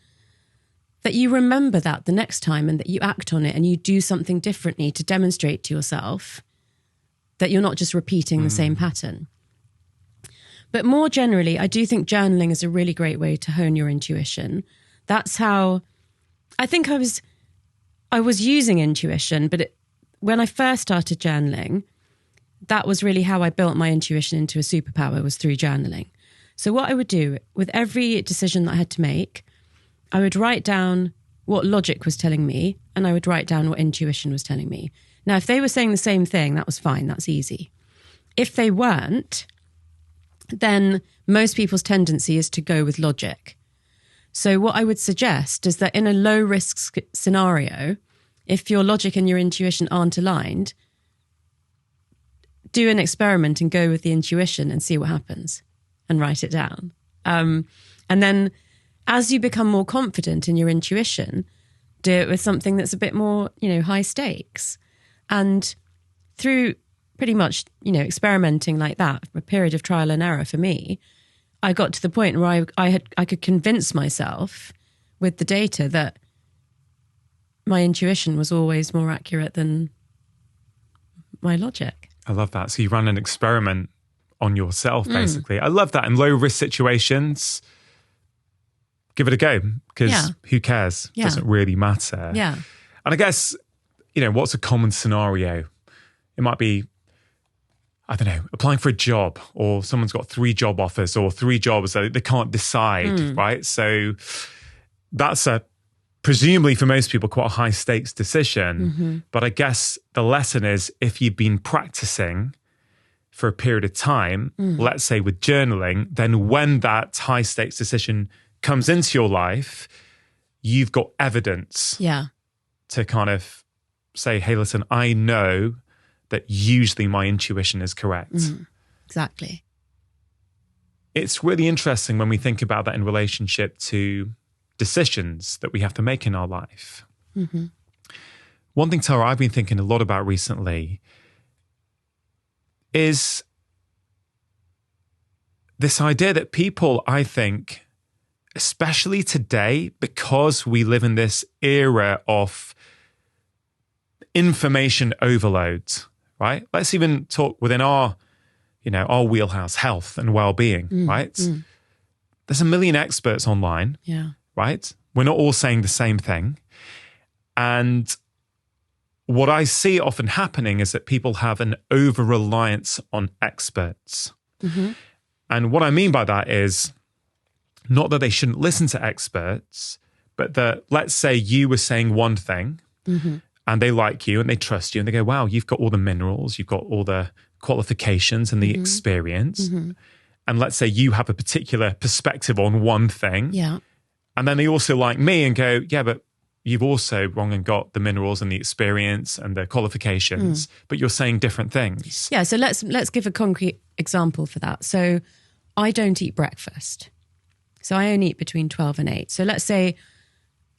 That you remember that the next time, and that you act on it and you do something differently to demonstrate to yourself that you're not just repeating the same pattern. But more generally, I do think journaling is a really great way to hone your intuition. That's how I think I was using intuition, but when I first started journaling, that was really how I built my intuition into a superpower, was through journaling. So what I would do with every decision that I had to make, I would write down what logic was telling me, and I would write down what intuition was telling me. Now, if they were saying the same thing, that was fine. That's easy. If they weren't, then most people's tendency is to go with logic. So what I would suggest is that in a low-risk scenario, if your logic and your intuition aren't aligned, do an experiment and go with the intuition and see what happens, and write it down. And then as you become more confident in your intuition, do it with something that's a bit more, high stakes. And through pretty much, experimenting like that, a period of trial and error for me, I got to the point where I could convince myself with the data that my intuition was always more accurate than my logic. I love that. So you ran an experiment on yourself, basically. I love that. In low risk situations, give it a go, because who cares? It doesn't really matter. Yeah. And I guess, what's a common scenario? It might be, I don't know, applying for a job, or someone's got 3 job offers or 3 jobs that they can't decide, right? So that's presumably for most people, quite a high stakes decision. But I guess the lesson is, if you've been practicing for a period of time, let's say with journaling, then when that high stakes decision comes into your life, you've got evidence to kind of say, hey, listen, I know that usually my intuition is correct. Exactly. It's really interesting when we think about that in relationship to decisions that we have to make in our life. One thing, Tara, I've been thinking a lot about recently is this idea that people, I think, especially today, because we live in this era of information overload, right? Let's even talk within our, our wheelhouse, health and well-being, right? there's a million experts online, right? We're not all saying the same thing. And what I see often happening is that people have an over-reliance on experts. Mm-hmm. And what I mean by that is not that they shouldn't listen to experts, but that let's say you were saying one thing and they like you and they trust you and they go, wow, you've got all the minerals, you've got all the qualifications and the experience. Mm-hmm. And let's say you have a particular perspective on one thing. Yeah. And then they also like me and go, yeah, but you've also wrong and got the minerals and the experience and the qualifications, but you're saying different things. Yeah, so let's give a concrete example for that. So I don't eat breakfast. So I only eat between 12 and 8. So let's say,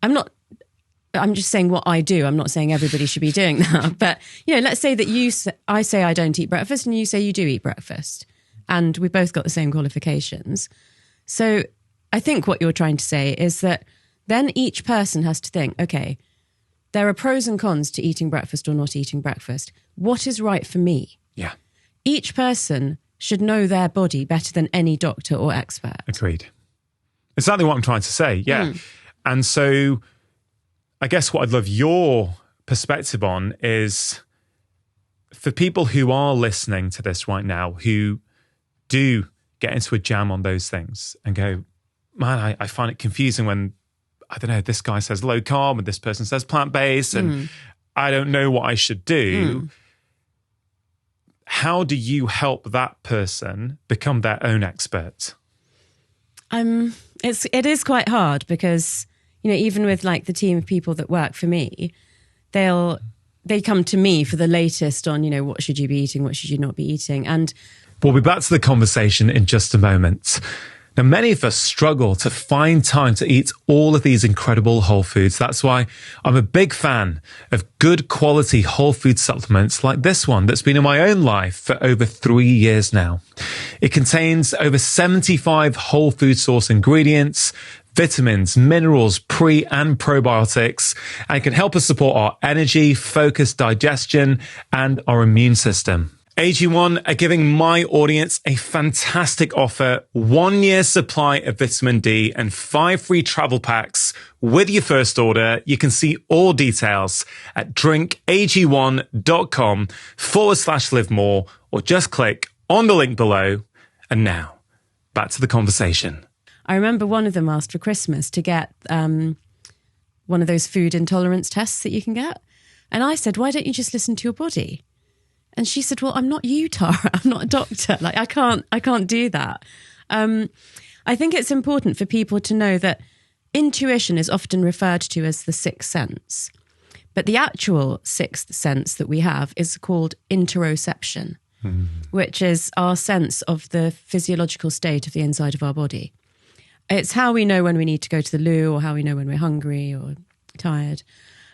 I'm just saying what I do. I'm not saying everybody should be doing that. But, let's say that I say I don't eat breakfast and you say you do eat breakfast. And we both got the same qualifications. So I think what you're trying to say is that then each person has to think, okay, there are pros and cons to eating breakfast or not eating breakfast. What is right for me? Yeah. Each person should know their body better than any doctor or expert. Agreed. Exactly what I'm trying to say. Yeah. And so I guess what I'd love your perspective on is for people who are listening to this right now, who do get into a jam on those things and go, man, I find it confusing when, I don't know, this guy says low carb and this person says plant-based and I don't know what I should do. How do you help that person become their own expert? It is quite hard because, even with like the team of people that work for me, they come to me for the latest on, what should you be eating, what should you not be eating. And we'll be back to the conversation in just a moment. Now, many of us struggle to find time to eat all of these incredible whole foods. That's why I'm a big fan of good quality whole food supplements like this one that's been in my own life for over 3 years now. It contains over 75 whole food source ingredients, vitamins, minerals, pre and probiotics, and it can help us support our energy, focus, digestion, and our immune system. AG1 are giving my audience a fantastic offer, 1 year supply of vitamin D and 5 free travel packs with your first order. You can see all details at drinkag1.com/livemore or just click on the link below. And now, back to the conversation. I remember one of them asked for Christmas to get one of those food intolerance tests that you can get. And I said, why don't you just listen to your body? And she said, well, I'm not you, Tara. I'm not a doctor. Like, I can't do that. I think it's important for people to know that intuition is often referred to as the sixth sense. But the actual sixth sense that we have is called interoception, which is our sense of the physiological state of the inside of our body. It's how we know when we need to go to the loo or how we know when we're hungry or tired.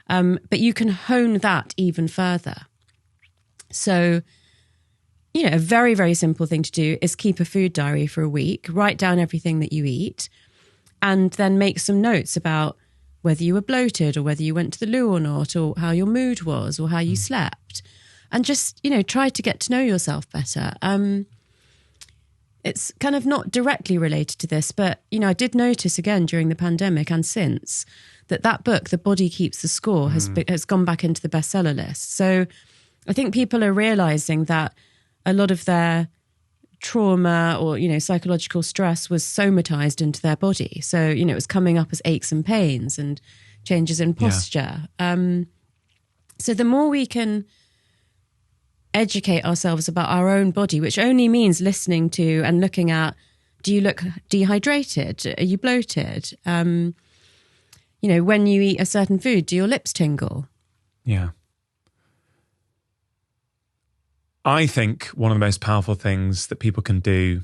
But you can hone that even further. So, a very, very simple thing to do is keep a food diary for a week, write down everything that you eat, and then make some notes about whether you were bloated or whether you went to the loo or not, or how your mood was or how you slept. And just, try to get to know yourself better. It's kind of not directly related to this, but, I did notice again during the pandemic and since that book, The Body Keeps the Score, has gone back into the bestseller list. So I think people are realizing that a lot of their trauma or, psychological stress was somatized into their body. So, it was coming up as aches and pains and changes in posture. Yeah. So the more we can educate ourselves about our own body, which only means listening to and looking at, do you look dehydrated? Are you bloated? When you eat a certain food, do your lips tingle? Yeah. I think one of the most powerful things that people can do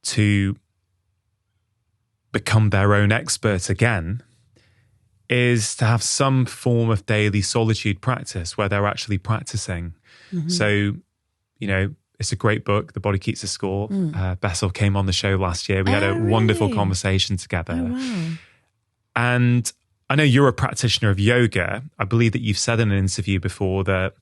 to become their own expert again is to have some form of daily solitude practice where they're actually practicing. Mm-hmm. So, it's a great book, The Body Keeps the Score. Bessel came on the show last year. We had a wonderful conversation together. Oh, wow. And I know you're a practitioner of yoga. I believe that you've said in an interview before that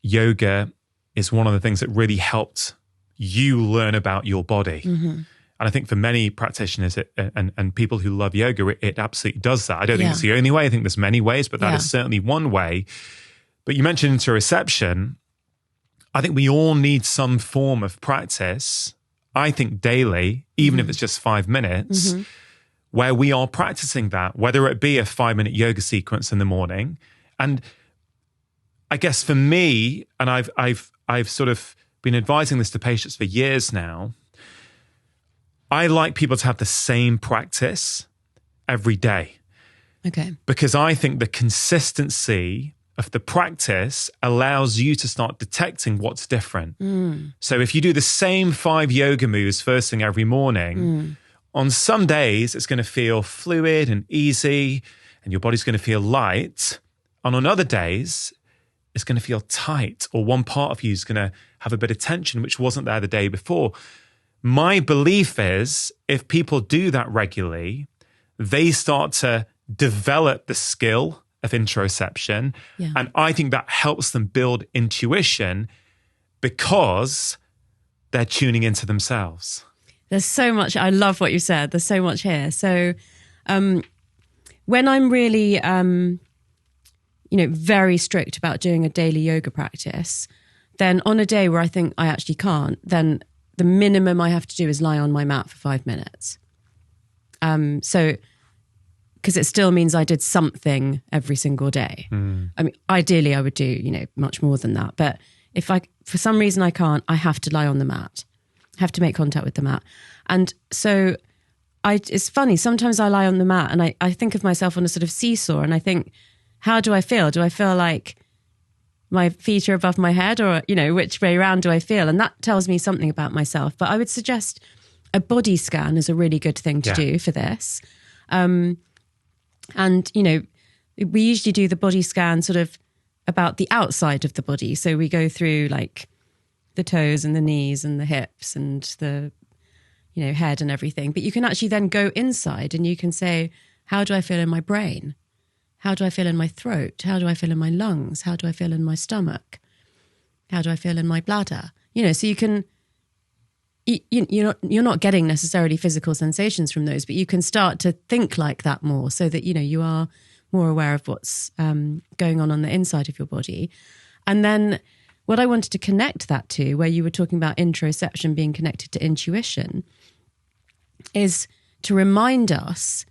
yoga is one of the things that really helped you learn about your body. Mm-hmm. And I think for many practitioners and people who love yoga, it absolutely does that. I don't think it's the only way. I think there's many ways, but that is certainly one way. But you mentioned interoception. I think we all need some form of practice, I think daily, even if it's just 5 minutes, where we are practicing that, whether it be a 5-minute yoga sequence in the morning. And I guess for me, and I've sort of been advising this to patients for years now, I like people to have the same practice every day. Okay. Because I think the consistency of the practice allows you to start detecting what's different. So if you do the same 5 yoga moves first thing every morning, on some days it's going to feel fluid and easy and your body's going to feel light. And on other days, it's going to feel tight, or one part of you is going to have a bit of tension, which wasn't there the day before. My belief is if people do that regularly, they start to develop the skill of interoception. And I think that helps them build intuition because they're tuning into themselves. There's so much. I love what you said. There's so much here. So when I'm really, very strict about doing a daily yoga practice, then on a day where I think I actually can't, then the minimum I have to do is lie on my mat for 5 minutes. Because it still means I did something every single day. I mean, ideally I would do, much more than that. But if for some reason I can't, I have to lie on the mat. I have to make contact with the mat. And so it's funny, sometimes I lie on the mat and I think of myself on a sort of seesaw and I think, how do I feel? Do I feel like my feet are above my head, or, which way around do I feel? And that tells me something about myself. But I would suggest a body scan is a really good thing to do for this. And, we usually do the body scan sort of about the outside of the body. So we go through like the toes and the knees and the hips and the, head and everything. But you can actually then go inside and you can say, how do I feel in my brain? How do I feel in my throat? How do I feel in my lungs? How do I feel in my stomach? How do I feel in my bladder? So you can, you're not getting necessarily physical sensations from those, but you can start to think like that more so that, you are more aware of what's going on the inside of your body. And then what I wanted to connect that to, where you were talking about interoception being connected to intuition, is to remind us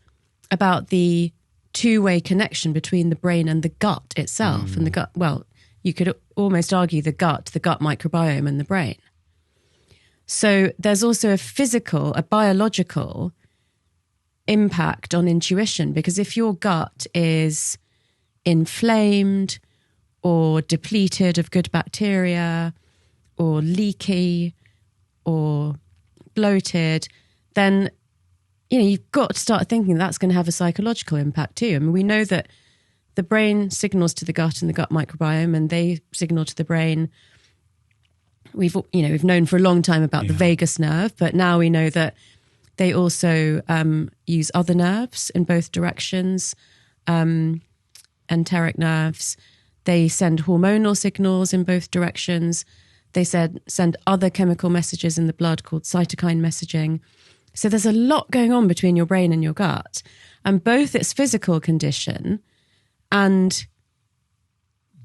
about the two-way connection between the brain and the gut itself. And the gut, well, you could almost argue the gut microbiome and the brain. So there's also a biological impact on intuition, because if your gut is inflamed or depleted of good bacteria or leaky or bloated, then you've got to start thinking that's going to have a psychological impact too. I mean, we know that the brain signals to the gut and the gut microbiome, and they signal to the brain. We've known for a long time about the vagus nerve, but now we know that they also use other nerves in both directions, enteric nerves. They send hormonal signals in both directions. They send other chemical messages in the blood called cytokine messaging. So there's a lot going on between your brain and your gut, and both its physical condition and,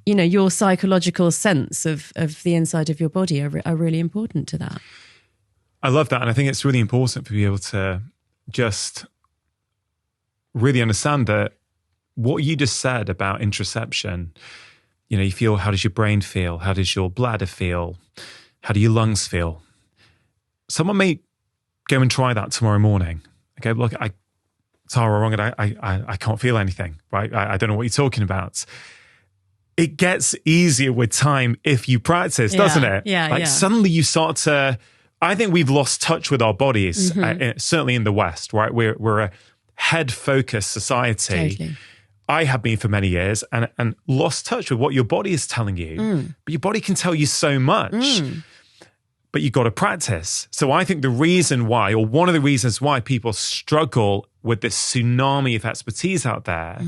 your psychological sense of the inside of your body are really important to that. I love that. And I think it's really important for people to just really understand that what you just said about interoception, you feel, how does your brain feel? How does your bladder feel? How do your lungs feel? Someone may go and try that tomorrow morning. Okay, look, Tara, wrong, and I can't feel anything, right? I don't know what you're talking about. It gets easier with time if you practice, doesn't it? Yeah. Suddenly you start to, I think we've lost touch with our bodies, certainly in the West, right? We're a head-focused society. Totally. I have been for many years and lost touch with what your body is telling you. But your body can tell you so much. But you've got to practice. So I think the reason why, or one of the reasons why people struggle with this tsunami of expertise out there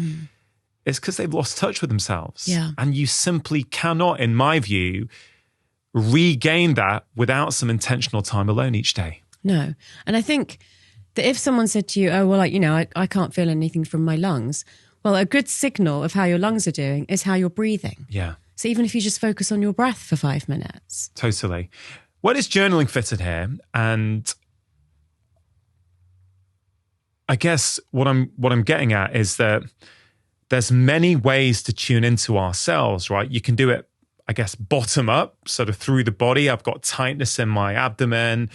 is because they've lost touch with themselves. Yeah. And you simply cannot, in my view, regain that without some intentional time alone each day. No. And I think that if someone said to you, oh, well, like, you know, I can't feel anything from my lungs. Well, a good signal of how your lungs are doing is how you're breathing. Yeah. So even if you just focus on your breath for 5 minutes. Totally. Where does journaling fit in here? And I guess what I'm getting at is that there's many ways to tune into ourselves, right? You can do it, I guess, bottom up, sort of through the body. I've got tightness in my abdomen.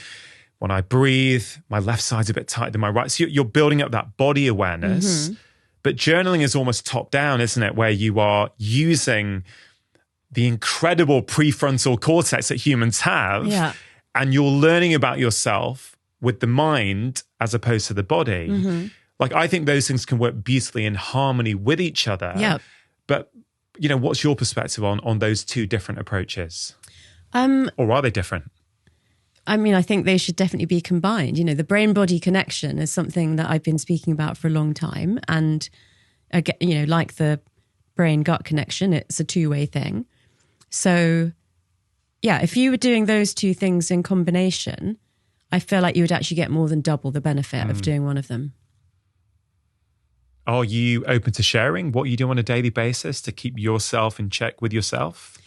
When I breathe, my left side's a bit tighter than my right. So you're building up that body awareness. But journaling is almost top down, isn't it? Where you are using the incredible prefrontal cortex that humans have. Yeah. And you're learning about yourself with the mind as opposed to the body. Like, I think those things can work beautifully in harmony with each other. Yeah. But, you know, what's your perspective on those two different approaches? Or are they different? I mean, I think they should definitely be combined. You know, the brain-body connection is something that I've been speaking about for a long time. And, again, you know, like the brain-gut connection, it's a two-way thing. So, yeah, if you were doing those two things in combination, I feel like you would actually get more than double the benefit of doing one of them. Are you open to sharing what you do on a daily basis to keep yourself in check with yourself?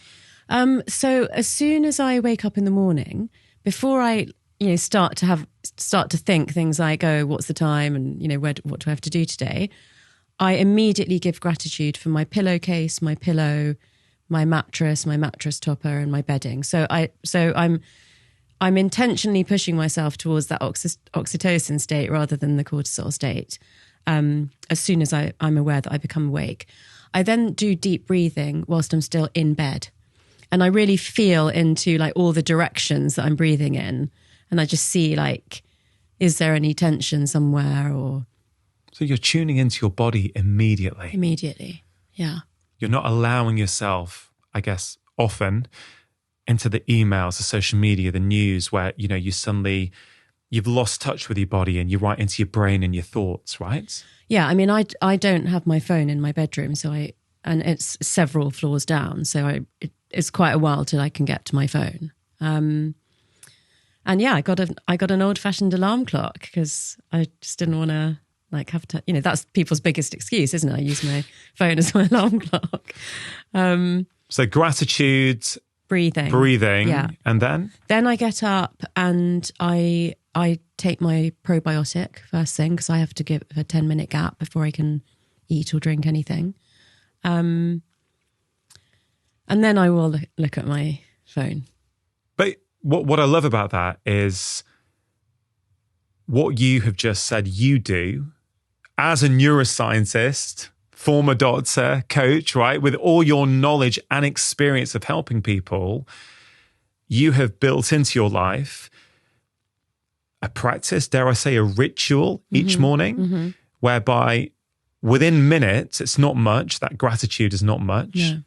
So as soon as I wake up in the morning, before I, you know, start to think things like, oh, what's the time, and, you know, what do I have to do today? I immediately give gratitude for my pillowcase, my pillow, my mattress topper, and my bedding. So I'm intentionally pushing myself towards that oxytocin state rather than the cortisol state. As soon as I'm aware that I become awake, I then do deep breathing whilst I'm still in bed. And I really feel into like all the directions that I'm breathing in. And I just see like, is there any tension somewhere? Or so you're tuning into your body immediately. Immediately, yeah. You're not allowing yourself, I guess, often into the emails, the social media, the news, where, you know, you've lost touch with your body and you're right into your brain and your thoughts, right? Yeah, I mean, I don't have my phone in my bedroom, and it's several floors down, so it's quite a while till I can get to my phone. And yeah, I got an old-fashioned alarm clock because I just didn't want to like have to, you know, that's people's biggest excuse, isn't it? I use my phone as my alarm clock. So gratitude, breathing, yeah. And then I get up and I take my probiotic first thing because I have to give a 10-minute gap before I can eat or drink anything. And then I will look at my phone. But what I love about that is what you have just said you do as a neuroscientist, former doctor, coach, right? With all your knowledge and experience of helping people, you have built into your life a practice, dare I say, a ritual each morning, whereby within minutes, it's not much. That gratitude is not much. Yeah.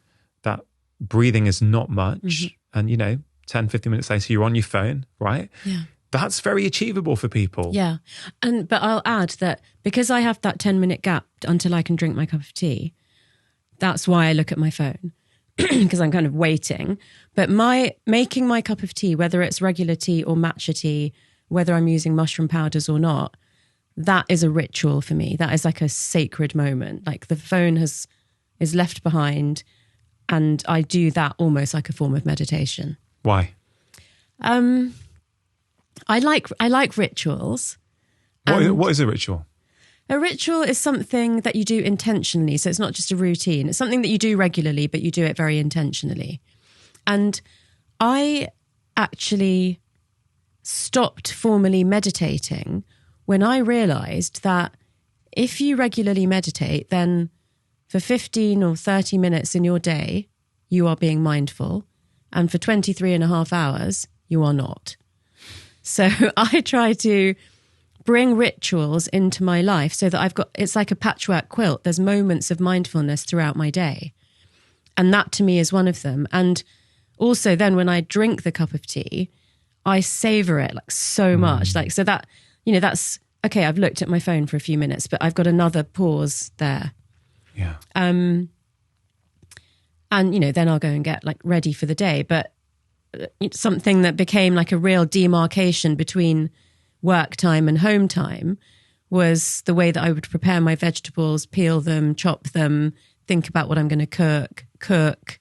That breathing is not much. And, you know, 10, 15 minutes later, you're on your phone, right? Yeah. That's very achievable for people. Yeah. But I'll add that because I have that 10-minute gap until I can drink my cup of tea, that's why I look at my phone because I'm kind of waiting. But making my cup of tea, whether it's regular tea or matcha tea, whether I'm using mushroom powders or not, that is a ritual for me. That is like a sacred moment. Like the phone is left behind, and I do that almost like a form of meditation. Why? I like rituals. What is a ritual? A ritual is something that you do intentionally. So it's not just a routine. It's something that you do regularly, but you do it very intentionally. And I actually stopped formally meditating when I realized that if you regularly meditate, then for 15 or 30 minutes in your day, you are being mindful. And for 23 and a half hours, you are not. So I try to bring rituals into my life so that it's like a patchwork quilt. There's moments of mindfulness throughout my day. And that to me is one of them. And also then when I drink the cup of tea, I savor it like so much. Like, so that, you know, that's, okay, I've looked at my phone for a few minutes, but I've got another pause there. Yeah. And, you know, then I'll go and get like ready for the day. But it's something that became like a real demarcation between work time and home time was the way that I would prepare my vegetables, peel them, chop them, think about what I'm going to cook.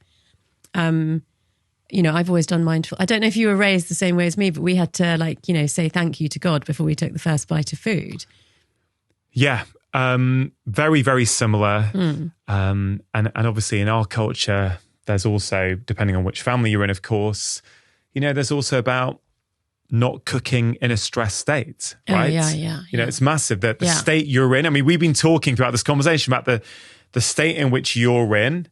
I've always done mindful. I don't know if you were raised the same way as me, but we had to say thank you to God before we took the first bite of food. Yeah. Very, very similar. And obviously in our culture, there's also, depending on which family you're in, of course, there's also about not cooking in a stress state, right? Yeah. It's massive that the state you're in. I mean, we've been talking throughout this conversation about the state in which you're in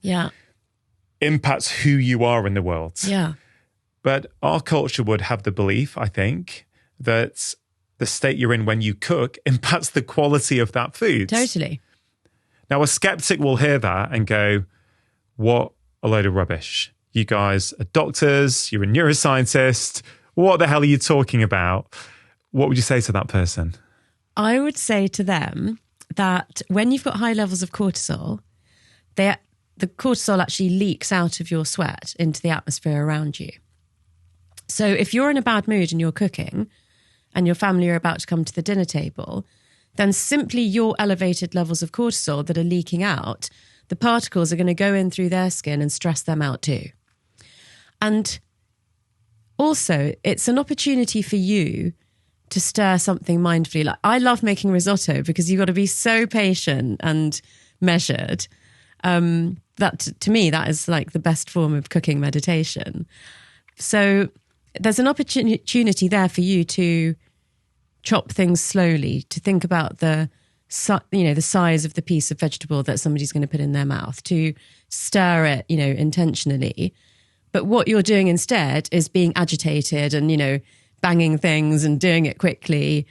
impacts who you are in the world. Yeah. But our culture would have the belief, I think, that the state you're in when you cook impacts the quality of that food. Totally. Now, a skeptic will hear that and go, what a load of rubbish. You guys are doctors, you're a neuroscientist. What the hell are you talking about? What would you say to that person? I would say to them that when you've got high levels of cortisol, the cortisol actually leaks out of your sweat into the atmosphere around you. So if you're in a bad mood and you're cooking and your family are about to come to the dinner table, then simply your elevated levels of cortisol that are leaking out, the particles are going to go in through their skin and stress them out too. And also, it's an opportunity for you to stir something mindfully. Like, I love making risotto because you've got to be so patient and measured. That to me, that is like the best form of cooking meditation. So there's an opportunity there for you to chop things slowly, to think about the size of the piece of vegetable that somebody's going to put in their mouth, to stir it, intentionally. But what you're doing instead is being agitated and, banging things and doing it quickly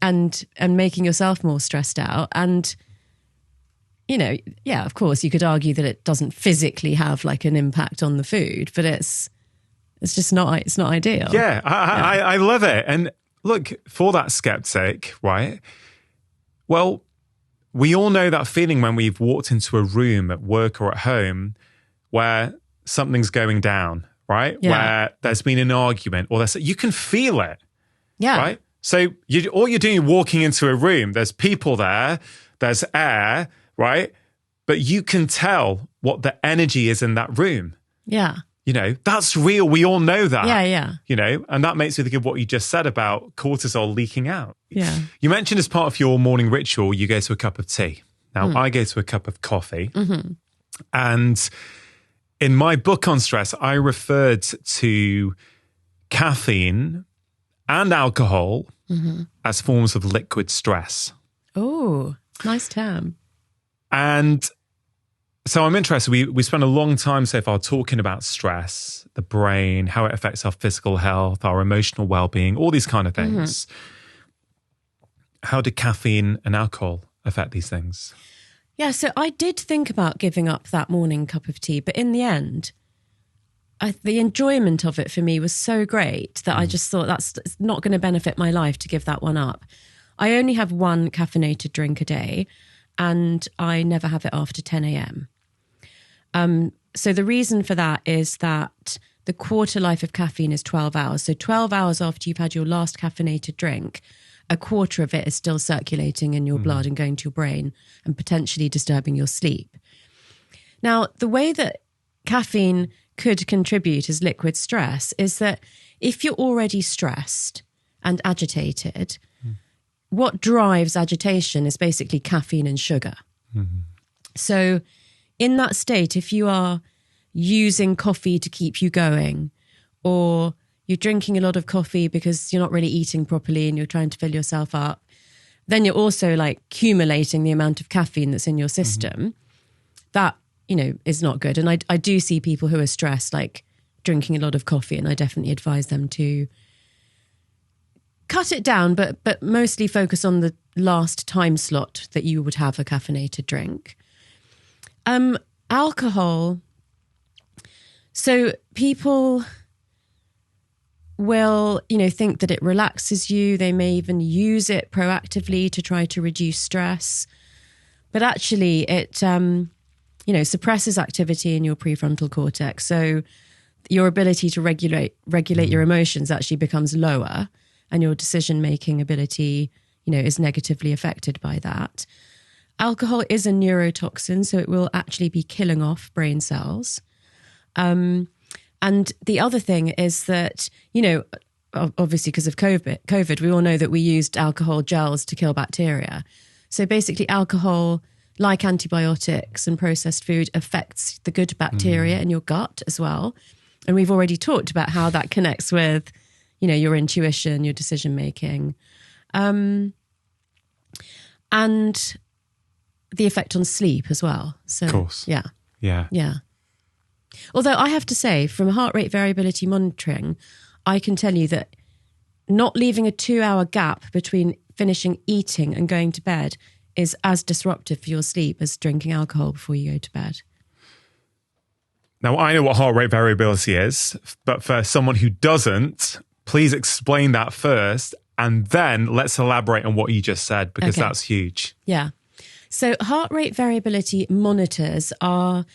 and making yourself more stressed out. And, of course, you could argue that it doesn't physically have like an impact on the food, but it's just not ideal. Yeah, I love it. And look, for that skeptic, right? Well, we all know that feeling when we've walked into a room at work or at home where something's going down, right? Yeah. Where there's been an argument or you can feel it. Yeah. Right? So all you're doing, walking into a room, there's people there, there's air, right? But you can tell what the energy is in that room. Yeah. That's real. We all know that. Yeah. And that makes me think of what you just said about cortisol leaking out. Yeah. You mentioned as part of your morning ritual, you go to a cup of tea. Now, I go to a cup of coffee. Mm-hmm. And in my book on stress, I referred to caffeine and alcohol as forms of liquid stress. Oh, nice term. And so I'm interested. We spent a long time so far talking about stress, the brain, how it affects our physical health, our emotional well-being, all these kind of things. How do caffeine and alcohol affect these things? Yeah, so I did think about giving up that morning cup of tea, but in the end, the enjoyment of it for me was so great that I just thought it's not going to benefit my life to give that one up. I only have one caffeinated drink a day, and I never have it after 10 a.m. So the reason for that is that the quarter life of caffeine is 12 hours. So 12 hours after you've had your last caffeinated drink, a quarter of it is still circulating in your blood and going to your brain and potentially disturbing your sleep. Now, the way that caffeine could contribute as liquid stress is that if you're already stressed and agitated, what drives agitation is basically caffeine and sugar. So in that state, if you are using coffee to keep you going, or you're drinking a lot of coffee because you're not really eating properly and you're trying to fill yourself up, then you're also like accumulating the amount of caffeine that's in your system. That, is not good. And I do see people who are stressed, like drinking a lot of coffee, and I definitely advise them to cut it down, but mostly focus on the last time slot that you would have a caffeinated drink. Alcohol. So people will, think that it relaxes you. They may even use it proactively to try to reduce stress. But actually it, suppresses activity in your prefrontal cortex. So your ability to regulate your emotions actually becomes lower. and your decision-making ability, is negatively affected by that. Alcohol is a neurotoxin, so it will actually be killing off brain cells. And the other thing is that, obviously because of COVID, we all know that we used alcohol gels to kill bacteria. So basically alcohol, like antibiotics and processed food, affects the good bacteria in your gut as well. And we've already talked about how that connects with, your intuition, your decision-making. And the effect on sleep as well. So, of course. Yeah. Yeah. Although I have to say, from heart rate variability monitoring, I can tell you that not leaving a 2-hour gap between finishing eating and going to bed is as disruptive for your sleep as drinking alcohol before you go to bed. Now, I know what heart rate variability is, but for someone who doesn't, please explain that first, and then let's elaborate on what you just said, because that's huge. Yeah. So heart rate variability monitors are,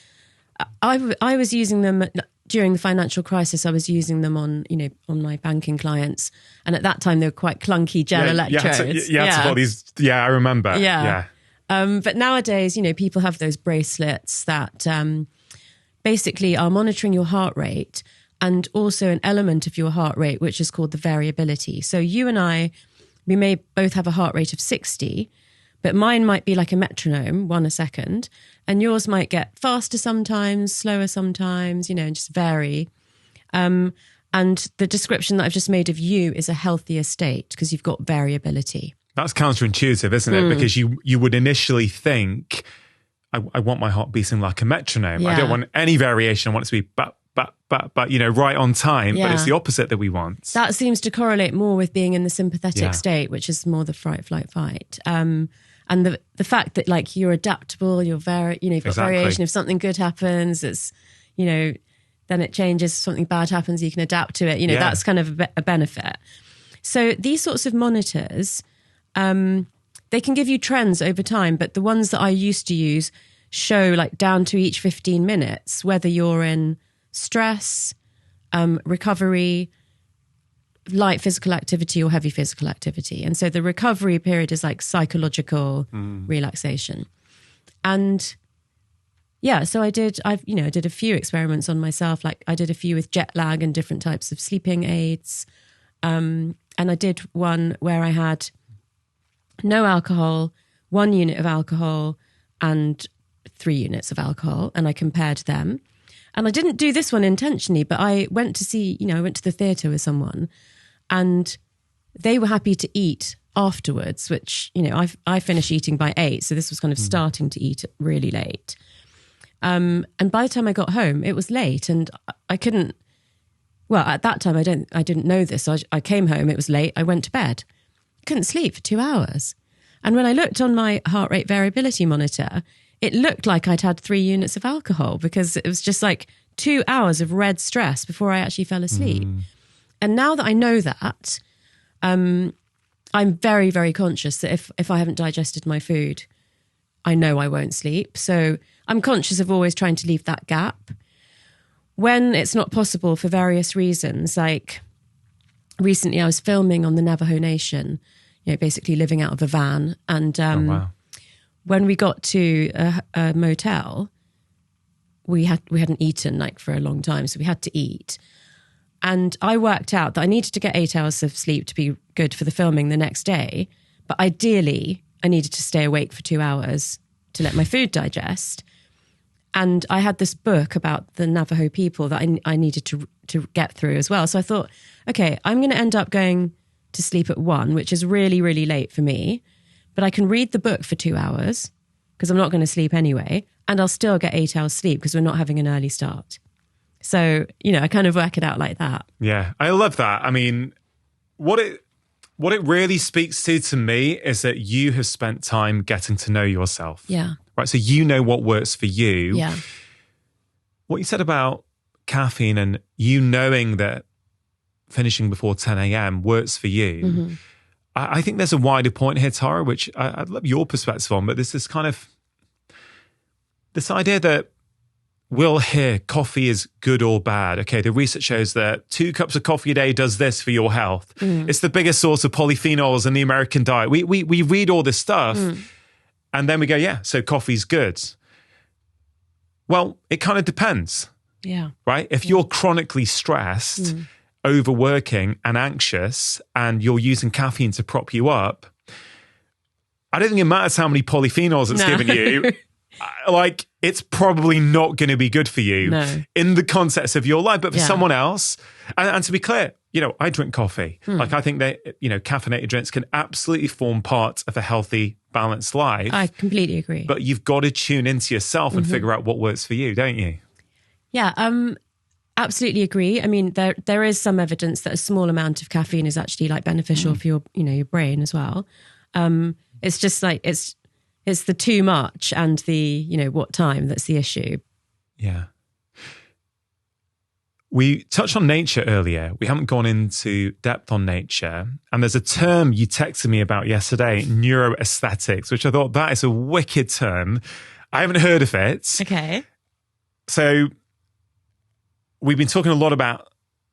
I was using them during the financial crisis. I was using them on my banking clients. And at that time, they were quite clunky gel electrodes. I remember. Yeah. But nowadays, people have those bracelets that basically are monitoring your heart rate and also an element of your heart rate, which is called the variability. So you and I, we may both have a heart rate of 60, but mine might be like a metronome, 1 a second, and yours might get faster sometimes, slower sometimes, and just vary. And the description that I've just made of you is a healthier state because you've got variability. That's counterintuitive, isn't it? Because you would initially think, I want my heart beating like a metronome. Yeah. I don't want any variation. I want it to be but, right on time. Yeah. But it's the opposite that we want. That seems to correlate more with being in the sympathetic state, which is more the fright, flight, fight. And the fact that you're adaptable, you've got variation. If something good happens, it's, then it changes. If something bad happens, you can adapt to it. That's kind of a benefit. So these sorts of monitors, they can give you trends over time, but the ones that I used to use show down to each 15 minutes, whether you're in stress, recovery, light physical activity or heavy physical activity. And so the recovery period is psychological relaxation. And so I did a few experiments on myself. I did a few with jet lag and different types of sleeping aids. And I did one where I had no alcohol, 1 unit of alcohol and 3 units of alcohol. And I compared them. And I didn't do this one intentionally, but I went to the theatre with someone and they were happy to eat afterwards, which, I finished eating by 8. So this was kind of starting to eat really late. And by the time I got home, it was late and I couldn't, at that time, I didn't know this. So I came home, it was late. I went to bed. Couldn't sleep for 2 hours. And when I looked on my heart rate variability monitor, it looked like I'd had 3 units of alcohol because it was just 2 hours of red stress before I actually fell asleep. And now that I know that, I'm very, very conscious that if I haven't digested my food, I know I won't sleep. So I'm conscious of always trying to leave that gap. When it's not possible for various reasons, recently I was filming on the Navajo Nation, basically living out of a van. And when we got to a motel, we hadn't eaten for a long time, so we had to eat. And I worked out that I needed to get 8 hours of sleep to be good for the filming the next day. But ideally, I needed to stay awake for 2 hours to let my food digest. And I had this book about the Navajo people that I needed to get through as well. So I thought, okay, I'm going to end up going to sleep at 1, which is really, really late for me. But I can read the book for 2 hours because I'm not going to sleep anyway. And I'll still get 8 hours sleep because we're not having an early start. So, I kind of work it out like that. Yeah, I love that. I mean, what it really speaks to me is that you have spent time getting to know yourself. Yeah. Right. So you know what works for you. Yeah. What you said about caffeine and you knowing that finishing before 10 a.m. works for you. I think there's a wider point here, Tara, which I'd love your perspective on, but this is kind of this idea that we'll hear coffee is good or bad. Okay, the research shows that 2 cups of coffee a day does this for your health. It's the biggest source of polyphenols in the American diet. We read all this stuff and then we go, yeah, so coffee's good. Well, it kind of depends. Yeah. Right? If you're chronically stressed, overworking and anxious, and you're using caffeine to prop you up, I don't think it matters how many polyphenols it's given you. Like, it's probably not going to be good for you in the context of your life. But for someone else, and to be clear, I drink coffee. Like, I think that, caffeinated drinks can absolutely form part of a healthy, balanced life. I completely agree. But you've got to tune into yourself and figure out what works for you, don't you? Yeah, absolutely agree. I mean, there is some evidence that a small amount of caffeine is actually like beneficial for your, your brain as well. It's just like it's the too much and the, what time that's the issue. Yeah. We touched on nature earlier. We haven't gone into depth on nature. And there's a term you texted me about yesterday, neuroaesthetics, which I thought that is a wicked term. I haven't heard of it. Okay. So we've been talking a lot about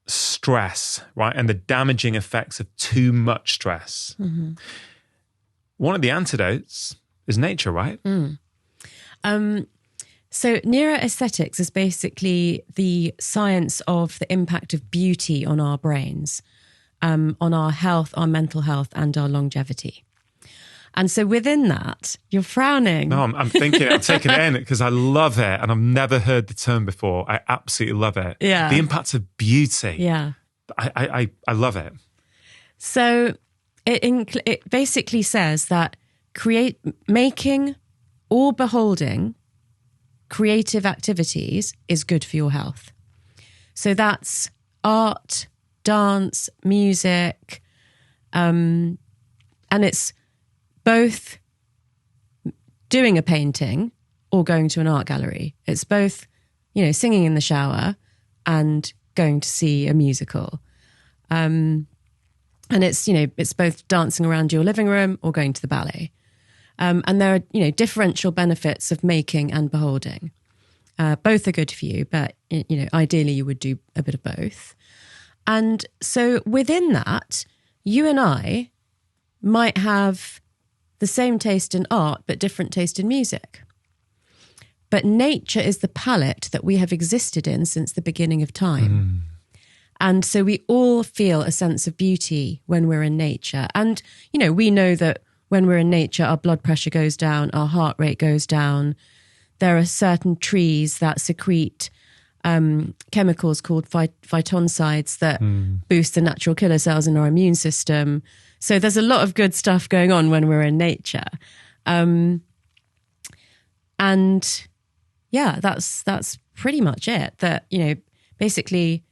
stress, right? And the damaging effects of too much stress. One of the antidotes is nature, right? So neuroaesthetics is basically the science of the impact of beauty on our brains, on our health, our mental health, and our longevity. And so within that, you're frowning. No, I'm thinking, I'm taking it in because I love it. And I've never heard the term before. I absolutely love it. Yeah. The impact of beauty. Yeah. I love it. So it basically says that making or beholding creative activities is good for your health. So that's art, dance, music, and it's both doing a painting or going to an art gallery. It's both, singing in the shower and going to see a musical. And it's both dancing around your living room or going to the ballet. And there are, differential benefits of making and beholding. Both are good for you, but, ideally you would do a bit of both. And so within that, you and I might have the same taste in art, but different taste in music. But nature is the palette that we have existed in since the beginning of time. And so we all feel a sense of beauty when we're in nature. And, we know that when we're in nature, our blood pressure goes down, our heart rate goes down. There are certain trees that secrete chemicals called phytoncides that boost the natural killer cells in our immune system. So there's a lot of good stuff going on when we're in nature. And yeah, that's pretty much it. That, basically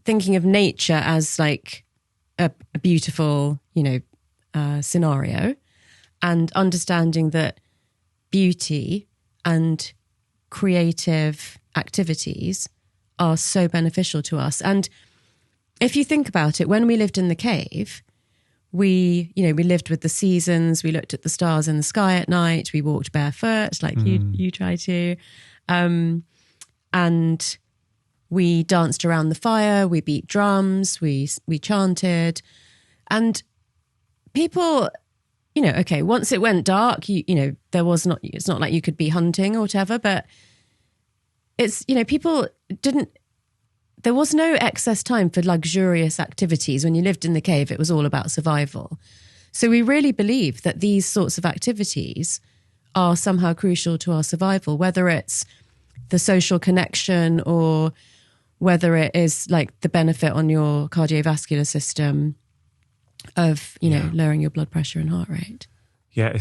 thinking of nature as like a beautiful, scenario, and understanding that beauty and creative activities are so beneficial to us. And if you think about it, when we lived in the cave, we lived with the seasons, we looked at the stars in the sky at night, we walked barefoot like you try to, and we danced around the fire, we beat drums, we chanted, and people, once it went dark, it's not like you could be hunting or whatever, but it's, people there was no excess time for luxurious activities. When you lived in the cave, it was all about survival. So we really believe that these sorts of activities are somehow crucial to our survival, whether it's the social connection or whether it is like the benefit on your cardiovascular system of, lowering your blood pressure and heart rate. Yeah,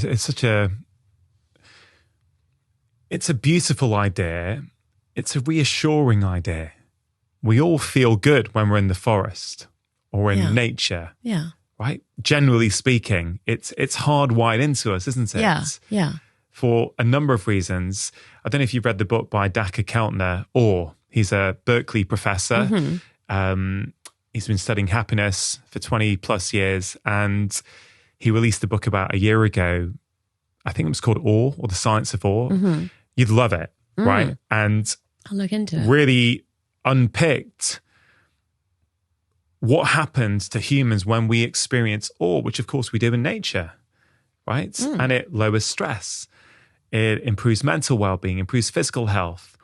it's a beautiful idea. It's a reassuring idea. We all feel good when we're in the forest or in nature. Yeah. Right? Generally speaking, it's hardwired into us, isn't it? Yeah. Yeah. For a number of reasons. I don't know if you've read the book by Dr. Keltner, or he's a Berkeley professor. He's been studying happiness for 20 plus years, and he released a book about a year ago. I think it was called Awe, or The Science of Awe. You'd love it, right? And I'll look into it. Really unpicked what happens to humans when we experience awe, which of course we do in nature, right? And it lowers stress. It improves mental well-being, improves physical health.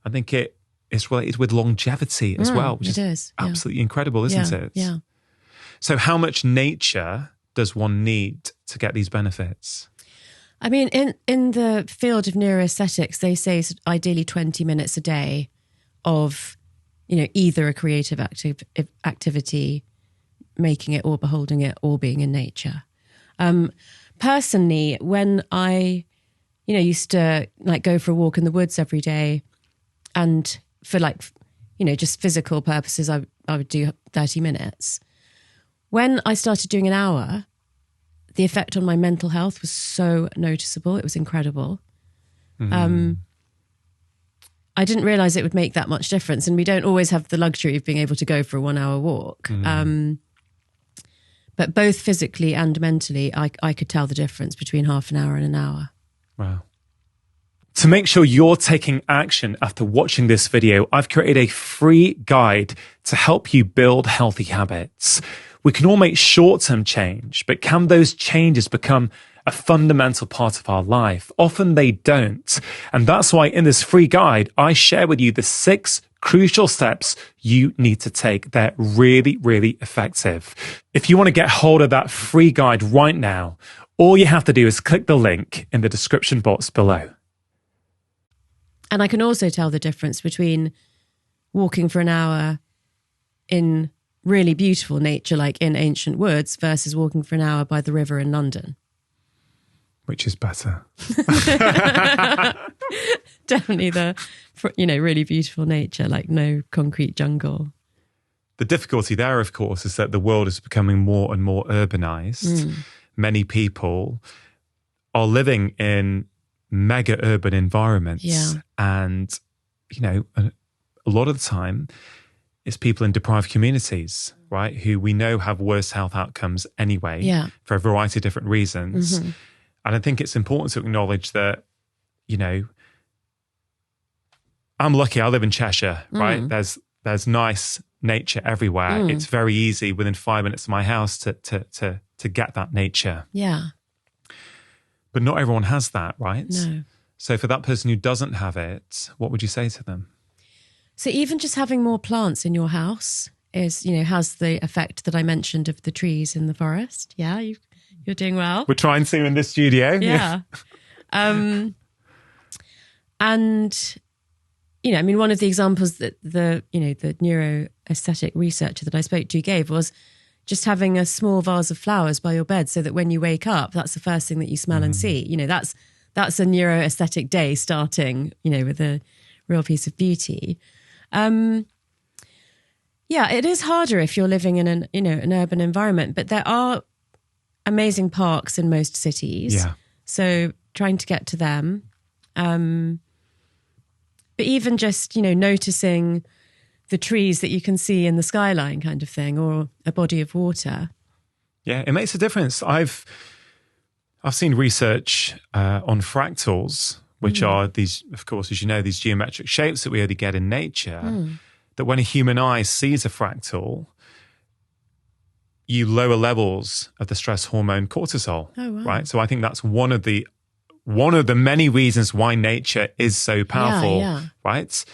I think it is related with longevity as well, which is absolutely incredible, isn't it? Yeah. So how much nature does one need to get these benefits? I mean, in the field of neuroaesthetics, they say ideally 20 minutes a day of, either a creative activity, making it or beholding it or being in nature. Personally, when I, used to go for a walk in the woods every day, and for just physical purposes, I would do 30 minutes. When I started doing an hour, the effect on my mental health was so noticeable. It was incredible. I didn't realize it would make that much difference. And we don't always have the luxury of being able to go for a 1 hour walk. But both physically and mentally, I could tell the difference between half an hour and an hour. Wow. To make sure you're taking action after watching this video, I've created a free guide to help you build healthy habits. We can all make short-term change, but can those changes become a fundamental part of our life? Often they don't. And that's why in this free guide, I share with you the 6 crucial steps you need to take. They're really, really effective. If you want to get hold of that free guide right now, all you have to do is click the link in the description box below. And I can also tell the difference between walking for an hour in really beautiful nature, like in ancient woods, versus walking for an hour by the river in London. Which is better? Definitely the, really beautiful nature, like no concrete jungle. The difficulty there, of course, is that the world is becoming more and more urbanized. Many people are living in mega urban environments. And, a lot of the time it's people in deprived communities, right? Who we know have worse health outcomes anyway, for a variety of different reasons. And I think it's important to acknowledge that, I'm lucky. I live in Cheshire, right? There's nice nature everywhere. It's very easy within 5 minutes of my house to get that nature. Yeah. But not everyone has that, right? No. So for that person who doesn't have it, what would you say to them? So even just having more plants in your house is, has the effect that I mentioned of the trees in the forest. Yeah, you're doing well. We're trying to in this studio. Yeah. And, one of the examples that the neuroaesthetic researcher that I spoke to gave was just having a small vase of flowers by your bed so that when you wake up, that's the first thing that you smell and see. That's a neuroaesthetic day starting, with a real piece of beauty. It is harder if you're living in an urban environment, but there are amazing parks in most cities. Yeah. So trying to get to them. But even just, noticing the trees that you can see in the skyline kind of thing, or a body of water. Yeah, it makes a difference. I've seen research on fractals, which are these, of course, as you know, these geometric shapes that we only get in nature, that when a human eye sees a fractal, you lower levels of the stress hormone cortisol, right? So I think that's one of the many reasons why nature is so powerful, right?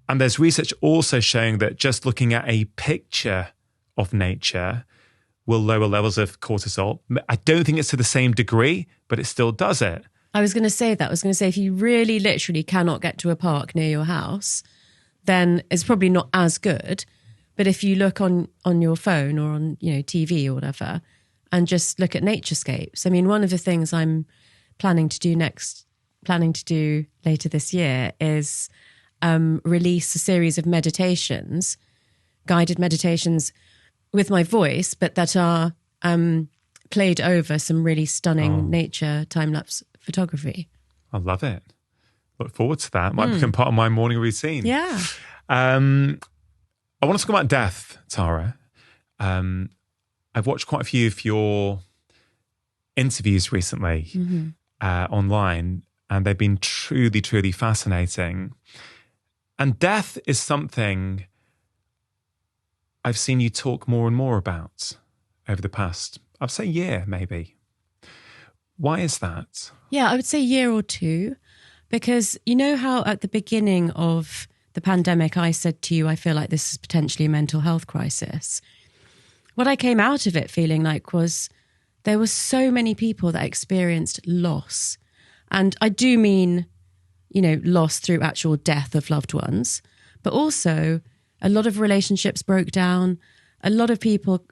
And there's research also showing that just looking at a picture of nature will lower levels of cortisol. I don't think it's to the same degree, but it still does it. I was going to say that. I was going to say, if you really literally cannot get to a park near your house, then it's probably not as good. But if you look on your phone or on TV or whatever, and just look at naturescapes. I mean, one of the things I'm planning to do later this year is release a series of meditations, guided meditations with my voice, but that are played over some really stunning nature time-lapse photography. I love it. Look forward to that. Might become part of my morning routine. Yeah. I want to talk about death, Tara. I've watched quite a few of your interviews recently online, and they've been truly, truly fascinating. And death is something I've seen you talk more and more about over the past, I'd say year maybe. Why is that? Yeah, I would say year or two, because you know how at the beginning of the pandemic, I said to you, I feel like this is potentially a mental health crisis. What I came out of it feeling like was there were so many people that experienced loss. And I do mean, loss through actual death of loved ones, but also a lot of relationships broke down. A lot of people,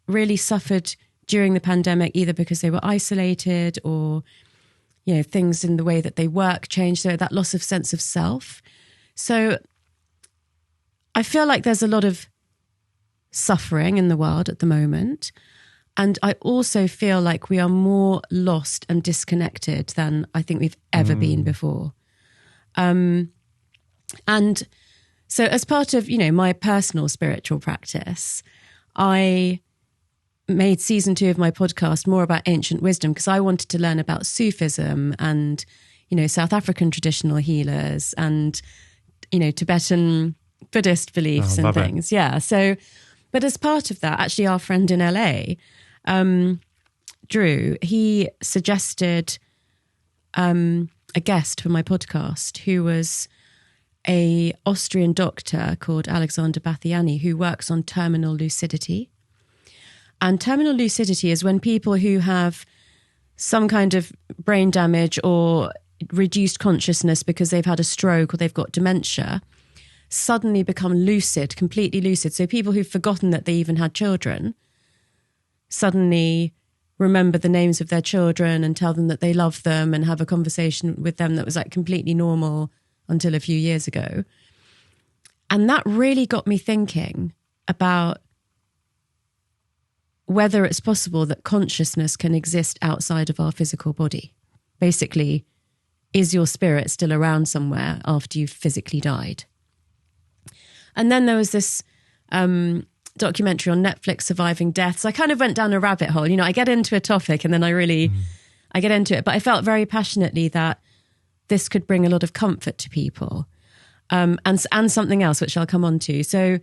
really suffered during the pandemic, either because they were isolated or, things in the way that they work changed. So that loss of sense of self. So I feel like there's a lot of suffering in the world at the moment. And I also feel like we are more lost and disconnected than I think we've ever been before. And so as part of, my personal spiritual practice, I made season 2 of my podcast more about ancient wisdom because I wanted to learn about Sufism and, South African traditional healers and, Tibetan Buddhist beliefs and things. Yeah. So, but as part of that, actually our friend in LA, Drew, he suggested a guest for my podcast who was a Austrian doctor called Alexander Bathiani who works on terminal lucidity. And terminal lucidity is when people who have some kind of brain damage or reduced consciousness because they've had a stroke or they've got dementia suddenly become lucid, completely lucid. So people who've forgotten that they even had children suddenly remember the names of their children and tell them that they love them and have a conversation with them that was like completely normal until a few years ago. And that really got me thinking about whether it's possible that consciousness can exist outside of our physical body. Basically, is your spirit still around somewhere after you've physically died? And then there was this documentary on Netflix, Surviving Death. So I kind of went down a rabbit hole. I get into a topic and then I get into it. But I felt very passionately that this could bring a lot of comfort to people and something else, which I'll come on to. So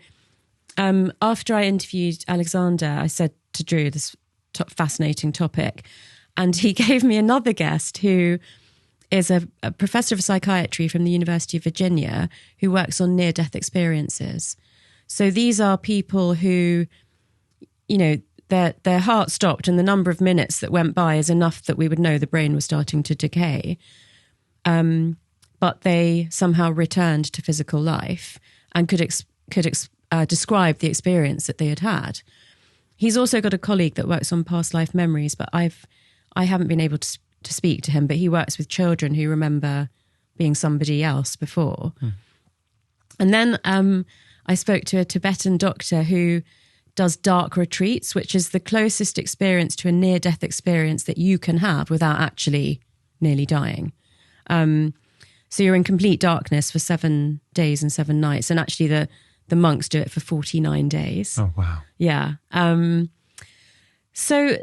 after I interviewed Alexander, I said to Drew, this fascinating topic. And he gave me another guest who is a professor of psychiatry from the University of Virginia who works on near-death experiences. So these are people who, their heart stopped and the number of minutes that went by is enough that we would know the brain was starting to decay. But they somehow returned to physical life and could describe the experience that they had had. He's also got a colleague that works on past life memories, but I haven't been able to speak to him, but he works with children who remember being somebody else before. And then I spoke to a Tibetan doctor who does dark retreats, which is the closest experience to a near-death experience that you can have without actually nearly dying. So you're in complete darkness for 7 days and 7 nights. And actually the monks do it for 49 days. Oh, wow. Yeah. So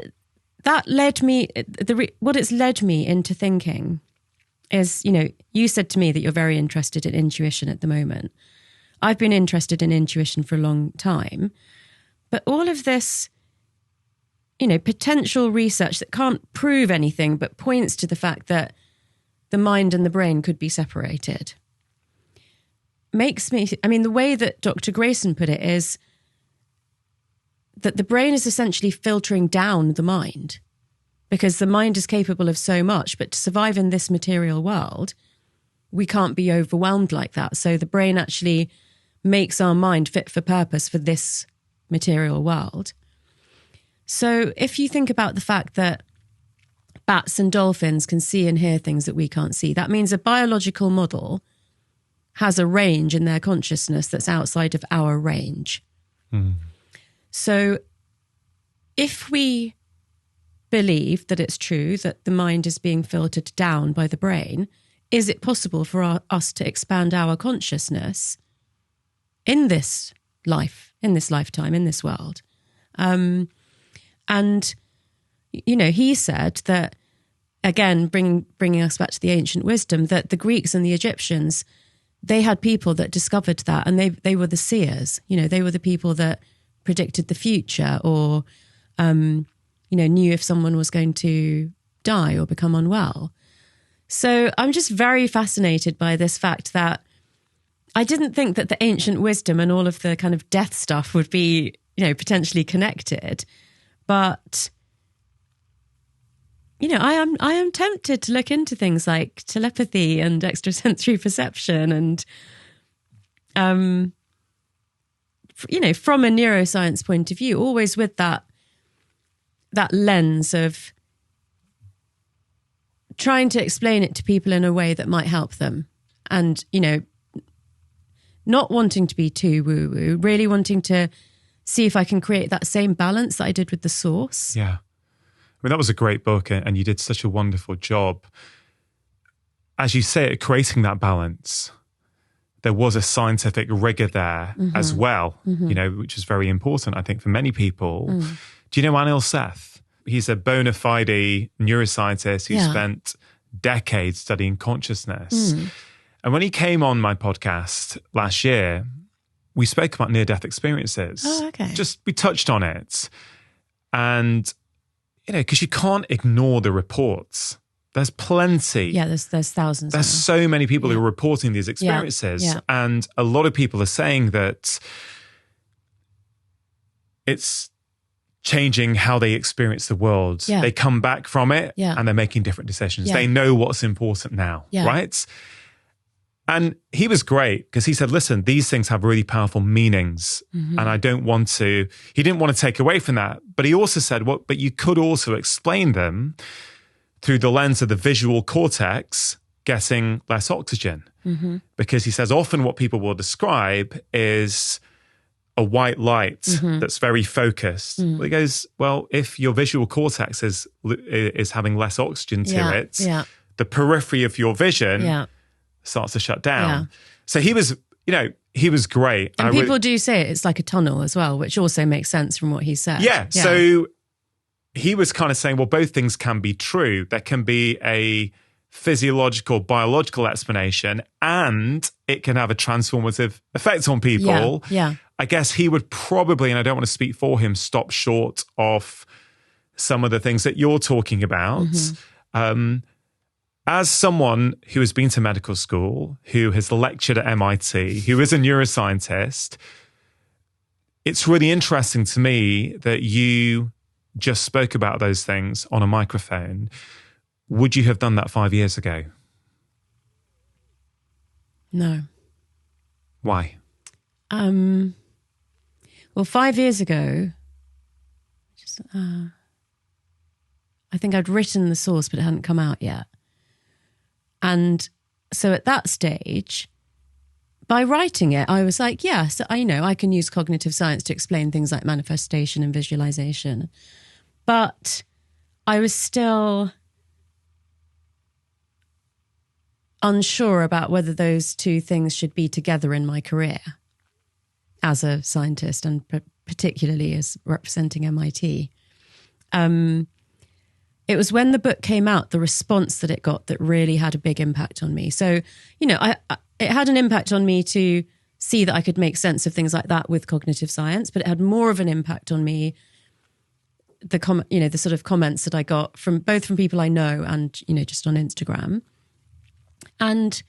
that led me, what it's led me into thinking is, you said to me that you're very interested in intuition at the moment. I've been interested in intuition for a long time, but all of this, potential research that can't prove anything, but points to the fact that the mind and the brain could be separated, makes me, the way that Dr. Grayson put it is that the brain is essentially filtering down the mind because the mind is capable of so much, but to survive in this material world, we can't be overwhelmed like that. So the brain actually makes our mind fit for purpose for this material world. So if you think about the fact that bats and dolphins can see and hear things that we can't see, that means a biological model has a range in their consciousness that's outside of our range. So if we believe that it's true that the mind is being filtered down by the brain, is it possible for us to expand our consciousness in this life, in this lifetime, in this world? And, he said that, again, bringing us back to the ancient wisdom, that the Greeks and the Egyptians, they had people that discovered that, and they were the seers. You know, they were the people that predicted the future, or knew if someone was going to die or become unwell. So I'm just very fascinated by this fact that I didn't think that the ancient wisdom and all of the kind of death stuff would be, potentially connected. But, I am tempted to look into things like telepathy and extrasensory perception and, from a neuroscience point of view, always with that lens of trying to explain it to people in a way that might help them. And, not wanting to be too woo-woo, really wanting to see if I can create that same balance that I did with the source. Yeah. I mean, that was a great book, and you did such a wonderful job. As you say, creating that balance. There was a scientific rigor there as well, which is very important, I think, for many people. Do you know Anil Seth? He's a bona fide neuroscientist who spent decades studying consciousness. And when he came on my podcast last year, we spoke about near-death experiences. Oh, okay. We touched on it. And, because you can't ignore the reports. There's plenty. Yeah, there's thousands. There's so many people who are reporting these experiences. Yeah. And a lot of people are saying that it's changing how they experience the world. Yeah. They come back from it and they're making different decisions. Yeah. They know what's important now, right? And he was great because he said, listen, these things have really powerful meanings. And I don't want to, he didn't want to take away from that. But he also said, but you could also explain them through the lens of the visual cortex getting less oxygen. Because he says often what people will describe is a white light that's very focused. Well, he goes, well, if your visual cortex is having less oxygen to it, the periphery of your vision starts to shut down. Yeah. So he was, he was great. And people do say it's like a tunnel as well, which also makes sense from what he said. Yeah. So he was kind of saying, well, both things can be true. There can be a physiological, biological explanation, and it can have a transformative effect on people. Yeah. I guess he would probably, and I don't want to speak for him, stop short of some of the things that you're talking about. As someone who has been to medical school, who has lectured at MIT, who is a neuroscientist, it's really interesting to me that you just spoke about those things on a microphone. Would you have done that 5 years ago? No. Why? Well, 5 years ago, I think I'd written the source, but it hadn't come out yet. And so at that stage, by writing it, I was like, so I can use cognitive science to explain things like manifestation and visualization. But I was still unsure about whether those two things should be together in my career as a scientist, and particularly as representing MIT. It was when the book came out, the response that it got, that really had a big impact on me. So, it had an impact on me to see that I could make sense of things like that with cognitive science, but it had more of an impact on me, the sort of comments that I got from both from people I know and, just on Instagram. And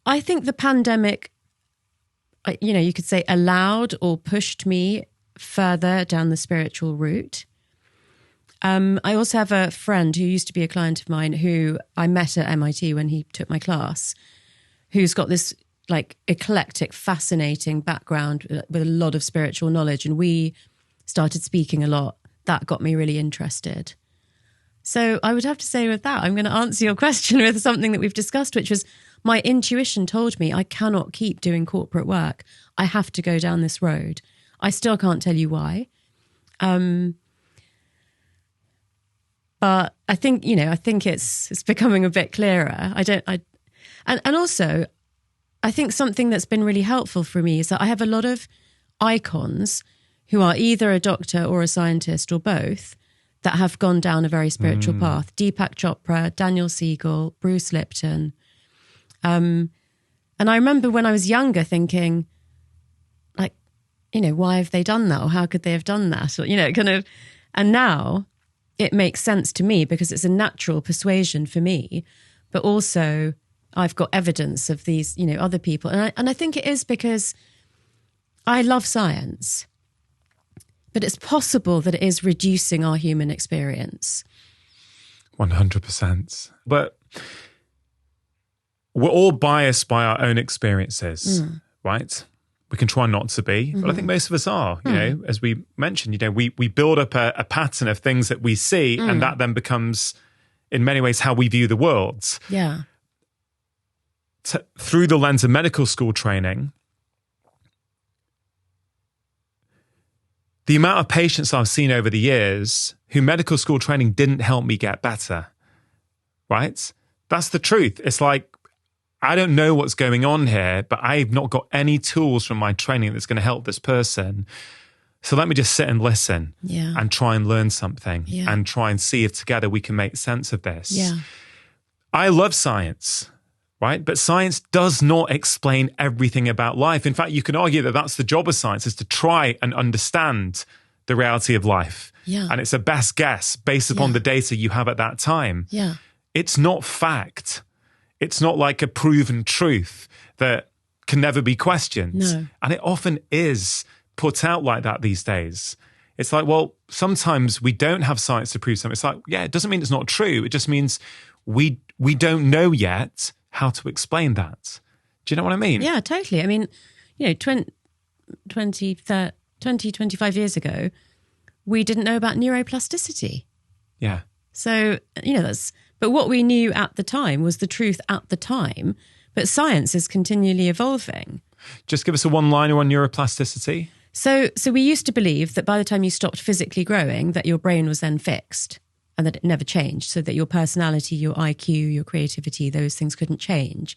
I think the pandemic, you could say allowed or pushed me further down the spiritual route. I also have a friend who used to be a client of mine who I met at MIT when he took my class, who's got this like eclectic, fascinating background with a lot of spiritual knowledge. And we started speaking a lot. That got me really interested. So I would have to say with that, I'm going to answer your question with something that we've discussed, which was my intuition told me I cannot keep doing corporate work. I have to go down this road. I still can't tell you why. But I think, it's becoming a bit clearer. And also, I think something that's been really helpful for me is that I have a lot of icons who are either a doctor or a scientist or both that have gone down a very spiritual path. Deepak Chopra, Daniel Siegel, Bruce Lipton. And And I remember when I was younger thinking, like, you know, why have they done that? Or how could they have done that? Or, you know, kind of, and now it makes sense to me because it's a natural persuasion for me, but also I've got evidence of these, you know, other people. And I think it is because I love science, but it's possible that it is reducing our human experience. 100%. But we're all biased by our own experiences, right? We can try not to be, but I think most of us are, you know, as we mentioned, you know, we build up a pattern of things that we see and that then becomes, in many ways, how we view the world. Yeah. Through the lens of medical school training, the amount of patients I've seen over the years who medical school training didn't help me get better, right? That's the truth. It's like, I don't know what's going on here, but I've not got any tools from my training that's going to help this person. So let me just sit and listen and try and learn something and try and see if together we can make sense of this. Yeah. I love science, right? But science does not explain everything about life. In fact, you can argue that that's the job of science, is to try and understand the reality of life. Yeah. And it's a best guess based upon the data you have at that time. Yeah. It's not fact. It's not like a proven truth that can never be questioned. No. And it often is put out like that these days. It's like, well, sometimes we don't have science to prove something. It's like, yeah, it doesn't mean it's not true. It just means we don't know yet how to explain that. Do you know what I mean? Yeah, totally. I mean, you know, 25 years ago, we didn't know about neuroplasticity. Yeah. So, you know, but what we knew at the time was the truth at the time. But science is continually evolving. Just give us a one-liner on neuroplasticity. So we used to believe that by the time you stopped physically growing, that your brain was then fixed and that it never changed, so that your personality, your IQ, your creativity, those things couldn't change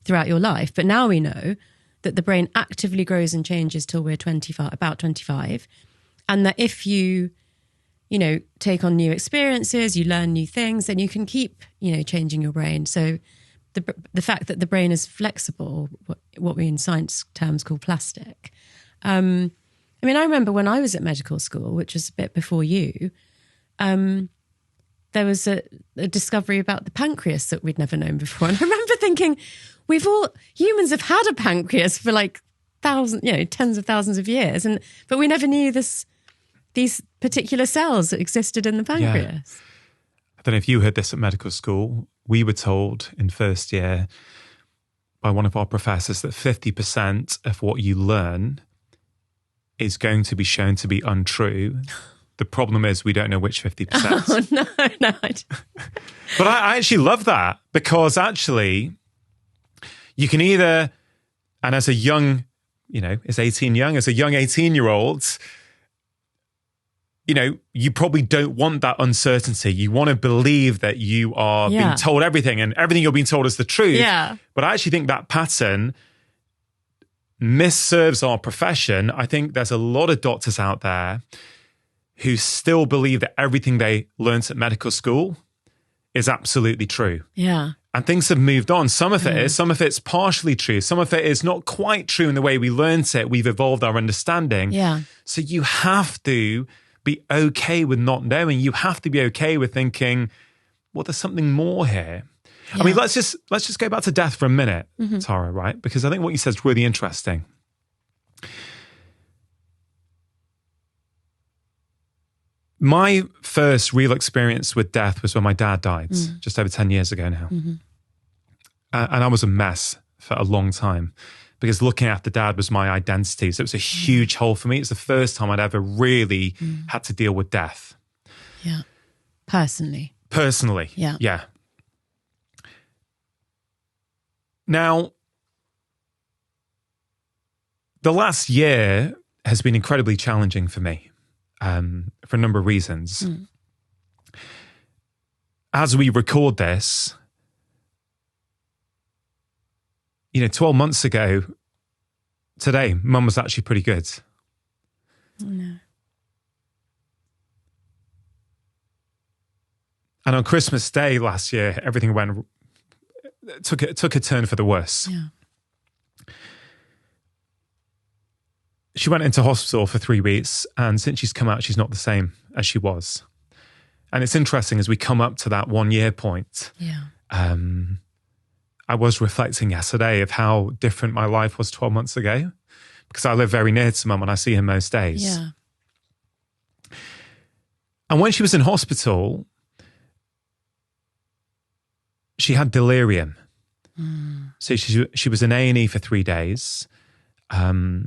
throughout your life. But now we know that the brain actively grows and changes till we're about 25. And that if you know, take on new experiences, you learn new things, then you can keep, you know, changing your brain. So the fact that the brain is flexible, what we in science terms call plastic. I mean, I remember when I was at medical school, which was a bit before you, there was a discovery about the pancreas that we'd never known before. And I remember thinking, humans have had a pancreas for like tens of thousands of years. But we never knew these particular cells that existed in the pancreas. Yeah. I don't know if you heard this at medical school. We were told in first year by one of our professors that 50% of what you learn is going to be shown to be untrue. The problem is we don't know which 50%. Oh, no. But I actually love that, because actually you can either, and as a young, you know, as a young 18-year-old, you know, you probably don't want that uncertainty. You want to believe that you are being told everything and everything you're being told is the truth. Yeah. But I actually think that pattern misserves our profession. I think there's a lot of doctors out there who still believe that everything they learned at medical school is absolutely true. Yeah. And things have moved on. Some of it is, some of it's partially true. Some of it is not quite true in the way we learned it. We've evolved our understanding. Yeah. So you have to be okay with not knowing. You have to be okay with thinking, well, there's something more here. Yeah. I mean, let's just go back to death for a minute, Tara, right? Because I think what you said is really interesting. My first real experience with death was when my dad died, just over 10 years ago now. And I was a mess for a long time, because looking after dad was my identity. So it was a huge hole for me. It's the first time I'd ever really had to deal with death. Yeah. Personally. Yeah. Yeah. Now, the last year has been incredibly challenging for me for a number of reasons. As we record this, 12 months ago today, Mum was actually pretty good. Oh, no. And on Christmas Day last year, everything took a turn for the worse. Yeah. she went into hospital for 3 weeks, and since she's come out, she's not the same as she was. And it's interesting as we come up to that 1 year point. Yeah. I was reflecting yesterday of how different my life was 12 months ago, because I live very near to Mum and I see her most days. Yeah. And when she was in hospital, she had delirium. So she was in A&E for 3 days. The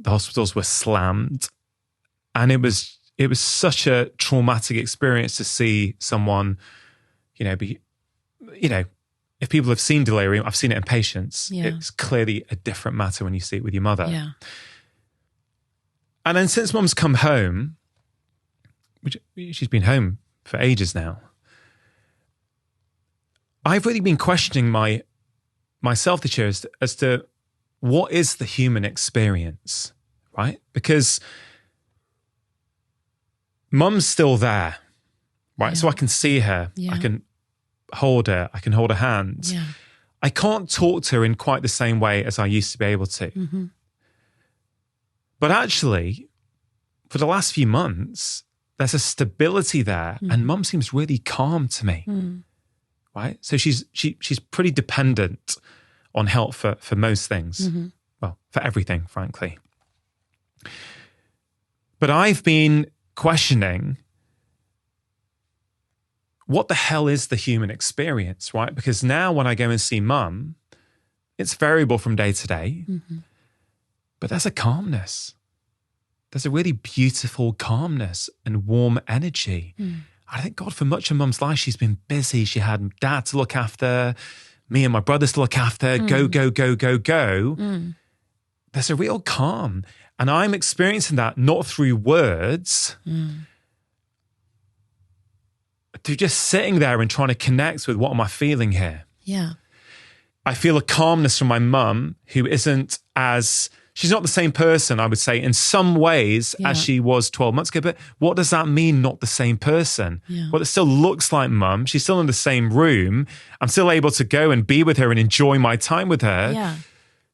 hospitals were slammed, and it was such a traumatic experience to see someone, if people have seen delirium, I've seen it in patients. Yeah. It's clearly a different matter when you see it with your mother. Yeah. And then since Mum's come home, which she's been home for ages now, I've really been questioning myself this year as to what is the human experience, right? Because Mum's still there, right? Yeah. So I can see her, Yeah. I can hold her hand. Yeah. I can't talk to her in quite the same way as I used to be able to. Mm-hmm. But actually, for the last few months, there's a stability there, and Mum seems really calm to me, right? So she's pretty dependent on help for most things. Well, for everything, frankly. But I've been questioning, what the hell is the human experience, right? Because now when I go and see Mum, it's variable from day to day, but there's a calmness. There's a really beautiful calmness and warm energy. I thank God for much of Mum's life. She's been busy. She had Dad to look after, me and my brothers to look after, go. There's a real calm. And I'm experiencing that not through words, through just sitting there and trying to connect with what am I feeling here. Yeah. I feel a calmness from my mum, who she's not the same person, I would say, in some ways as she was 12 months ago. But what does that mean, not the same person? Yeah. Well, it still looks like Mum. She's still in the same room. I'm still able to go and be with her and enjoy my time with her. Yeah.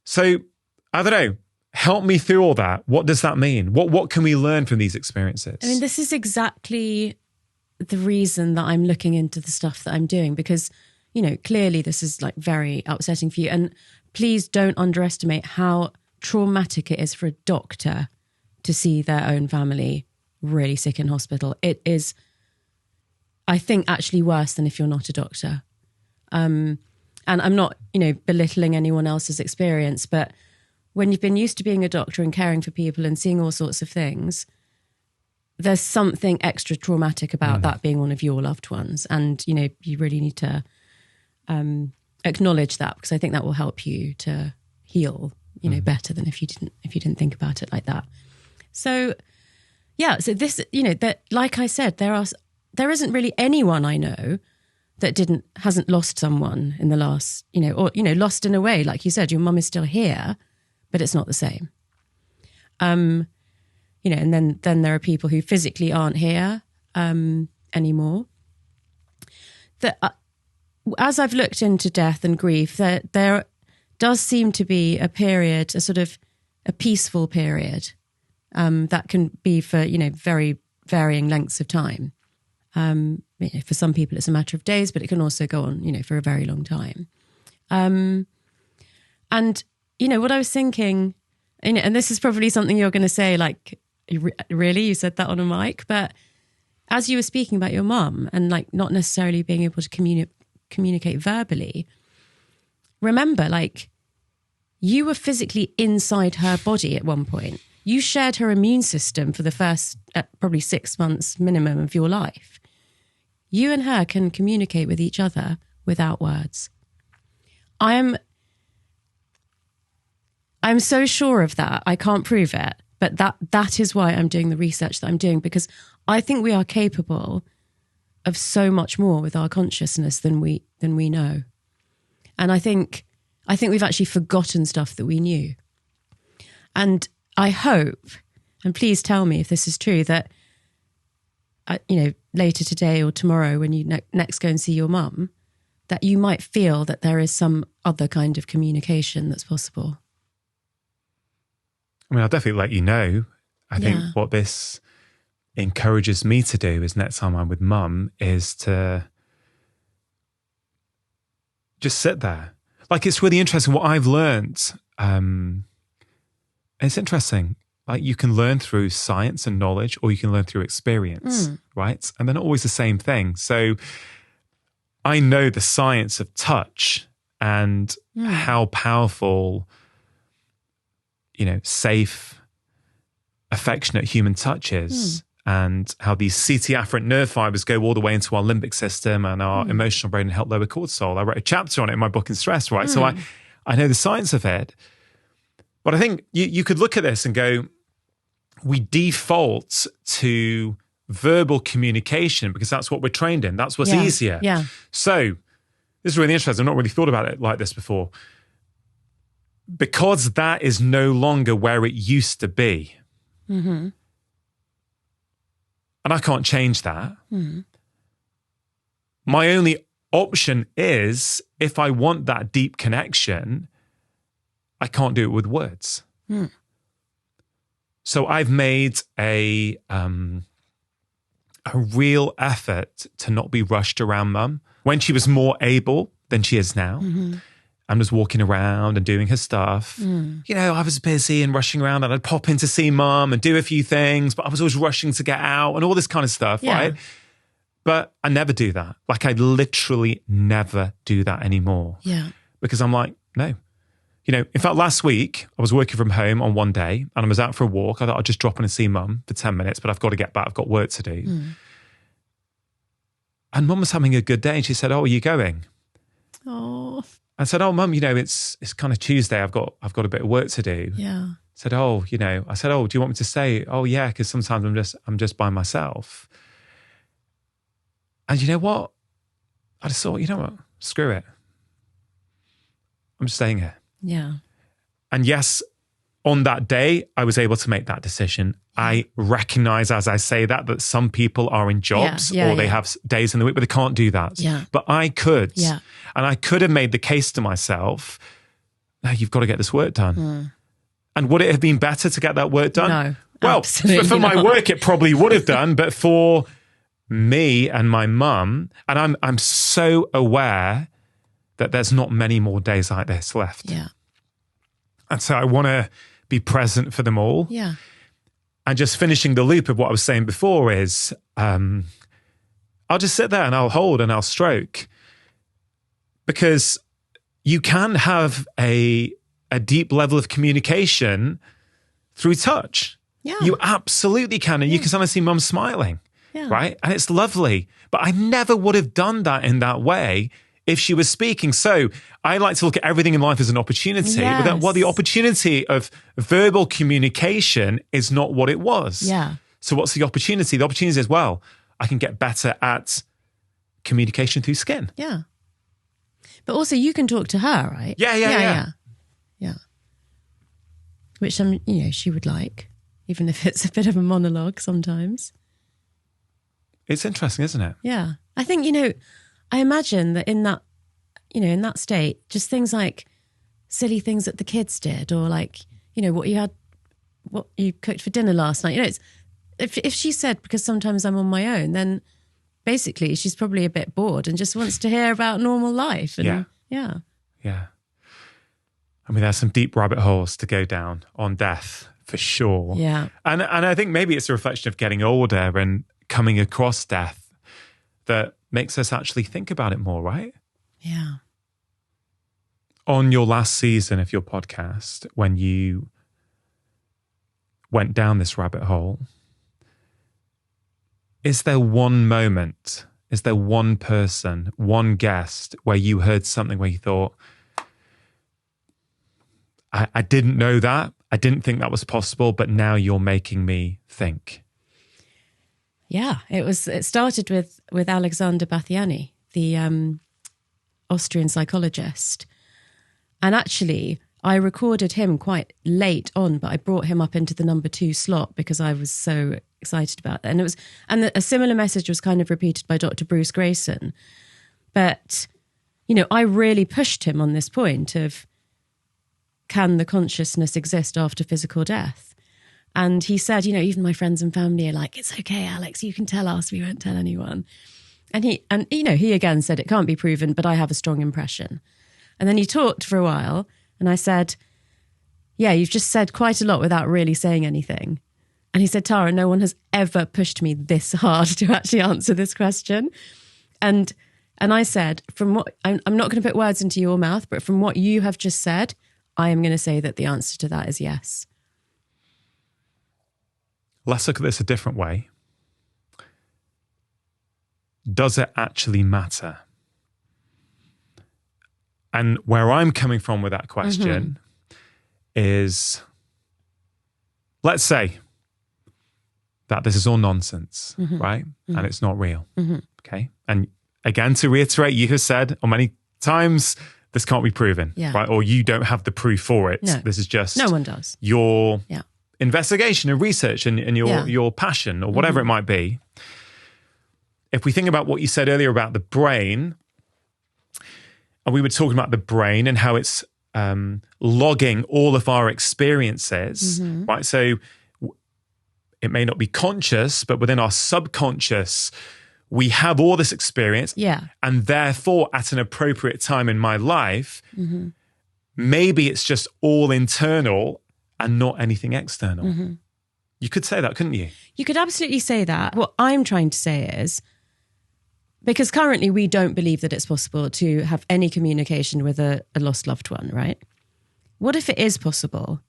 So, I don't know. Help me through all that. What does that mean? What can we learn from these experiences? I mean, this is exactly the reason that I'm looking into the stuff that I'm doing, because, clearly this is like very upsetting for you. And please don't underestimate how traumatic it is for a doctor to see their own family really sick in hospital. It is, I think, actually worse than if you're not a doctor. And I'm not, belittling anyone else's experience, but when you've been used to being a doctor and caring for people and seeing all sorts of things, there's something extra traumatic about that being one of your loved ones. And, you really need to acknowledge that, because I think that will help you to heal, better than if you didn't think about it like that. So, yeah, so this, that, like I said, there isn't really anyone I know that hasn't lost someone in the last, or, lost in a way, like you said, your mum is still here, but it's not the same. And then there are people who physically aren't here anymore. That as I've looked into death and grief, there does seem to be a period, a sort of a peaceful period that can be for, very varying lengths of time. For some people it's a matter of days, but it can also go on, for a very long time. And, what I was thinking, and this is probably something you're going to say, like, really, you said that on a mic, but as you were speaking about your mum and like not necessarily being able to communicate verbally, remember, like, you were physically inside her body at one point. You shared her immune system for the first probably 6 months minimum of your life. You and her can communicate with each other without words. I'm so sure of that. I can't prove it, but that is why I'm doing the research that I'm doing, because I think we are capable of so much more with our consciousness than we know. And I think we've actually forgotten stuff that we knew. And I hope, and please tell me if this is true, that later today or tomorrow when you next go and see your mum, that you might feel that there is some other kind of communication that's possible. I mean, I'll definitely let you know. I think what this encourages me to do is next time I'm with mum is to just sit there. Like, it's really interesting what I've learned. It's interesting. Like, you can learn through science and knowledge, or you can learn through experience, right? And they're not always the same thing. So I know the science of touch and how powerful, you know, safe, affectionate human touch is, and how these CT afferent nerve fibers go all the way into our limbic system and our emotional brain and help lower cortisol. I wrote a chapter on it in my book in Stress, right? So I know the science of it. But I think you could look at this and go, we default to verbal communication because that's what we're trained in. That's what's easier. Yeah. So this is really interesting. I've not really thought about it like this before. Because that is no longer where it used to be. And I can't change that. My only option is, if I want that deep connection, I can't do it with words. So I've made a real effort to not be rushed around mum. When she was more able than she is now, and was walking around and doing her stuff, you know, I was busy and rushing around, and I'd pop in to see mum and do a few things, but I was always rushing to get out and all this kind of stuff, right? But I never do that. Like, I literally never do that anymore. Because I'm like, no. You know, in fact, last week, I was working from home on one day and I was out for a walk. I thought I'd just drop in and see mum for 10 minutes, but I've got to get back. I've got work to do. And mum was having a good day and she said, "Oh, are you going?" Oh. I said, "Oh, mum, you know, it's kind of Tuesday. I've got a bit of work to do." Yeah. Said, "Oh, you know," I said, "Oh, do you want me to stay?" "Oh, yeah, because sometimes I'm just by myself." And you know what? I just thought, you know what? Screw it. I'm just staying here. Yeah. And yes, on that day, I was able to make that decision. I recognize as I say that some people are in jobs or they have days in the week, but they can't do that. But I could. And I could have made the case to myself, "No, you've got to get this work done." And would it have been better to get that work done? No. Well, for my work, it probably would have done, but for me and my mum, and I'm so aware that there's not many more days like this left. And so I want to be present for them all. And just finishing the loop of what I was saying before is, I'll just sit there and I'll hold and I'll stroke. Because you can have a deep level of communication through touch. You absolutely can. And you can sometimes see mum smiling, right? And it's lovely. But I never would have done that in that way if she was speaking. So I like to look at everything in life as an opportunity. Well, the opportunity of verbal communication is not what it was. So what's the opportunity? The opportunity is, well, I can get better at communication through skin. But also you can talk to her, right? Yeah. Which you know, she would like, even if it's a bit of a monologue sometimes. It's interesting, isn't it? Yeah. I think, you know, I imagine that in that, you know, in that state, just things like silly things that the kids did, or like, you know, what you cooked for dinner last night. You know, it's, if she said, because sometimes I'm on my own, then basically she's probably a bit bored and just wants to hear about normal life. And yeah. I mean, there's some deep rabbit holes to go down on death for sure. And I think maybe it's a reflection of getting older and coming across death that makes us actually think about it more, right? On your last season of your podcast, when you went down this rabbit hole, is there one moment, is there one person, one guest where you heard something where you thought, I didn't know that, I didn't think that was possible, but now you're making me think? It started with Alexander Bathiani, the Austrian psychologist. And actually, I recorded him quite late on, but I brought him up into the number 2 slot because I was so excited about that. And a similar message was kind of repeated by Dr. Bruce Grayson. But, you know, I really pushed him on this point of, can the consciousness exist after physical death? And he said, even my friends and family are like, it's okay, Alex, you can tell us, we won't tell anyone. And he again said, it can't be proven, but I have a strong impression. And then he talked for a while, and I said, yeah, you've just said quite a lot without really saying anything. And he said, Tara, no one has ever pushed me this hard to actually answer this question. And I said, I'm not going to put words into your mouth, but from what you have just said, I am going to say that the answer to that is yes. Let's look at this a different way. Does it actually matter? And where I'm coming from with that question is, let's say that this is all nonsense, right? And it's not real, okay? And again, to reiterate, you have said on many times, this can't be proven, right? Or you don't have the proof for it. No. This is just no one does. Your investigation and research and your passion or whatever it might be. If we think about what you said earlier about the brain, and we were talking about the brain and how it's logging all of our experiences, right? So it may not be conscious, but within our subconscious, we have all this experience. Yeah. And therefore, at an appropriate time in my life, maybe it's just all internal and not anything external. You could say that, couldn't you? You could absolutely say that. What I'm trying to say is, because currently we don't believe that it's possible to have any communication with a lost loved one, right? What if it is possible,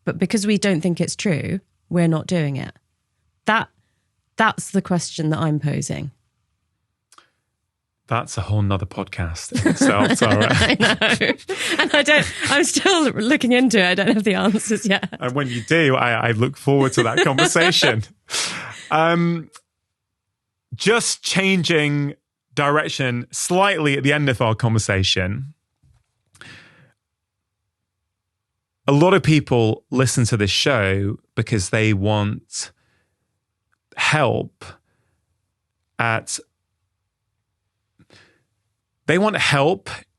but because we don't think it's true, we're not doing it? That's the question that I'm posing. That's a whole nother podcast in itself, Tara. I know. And I'm still looking into it. I don't have the answers yet. And when you do, I look forward to that conversation. Just changing direction slightly at the end of our conversation. A lot of people listen to this show because they want help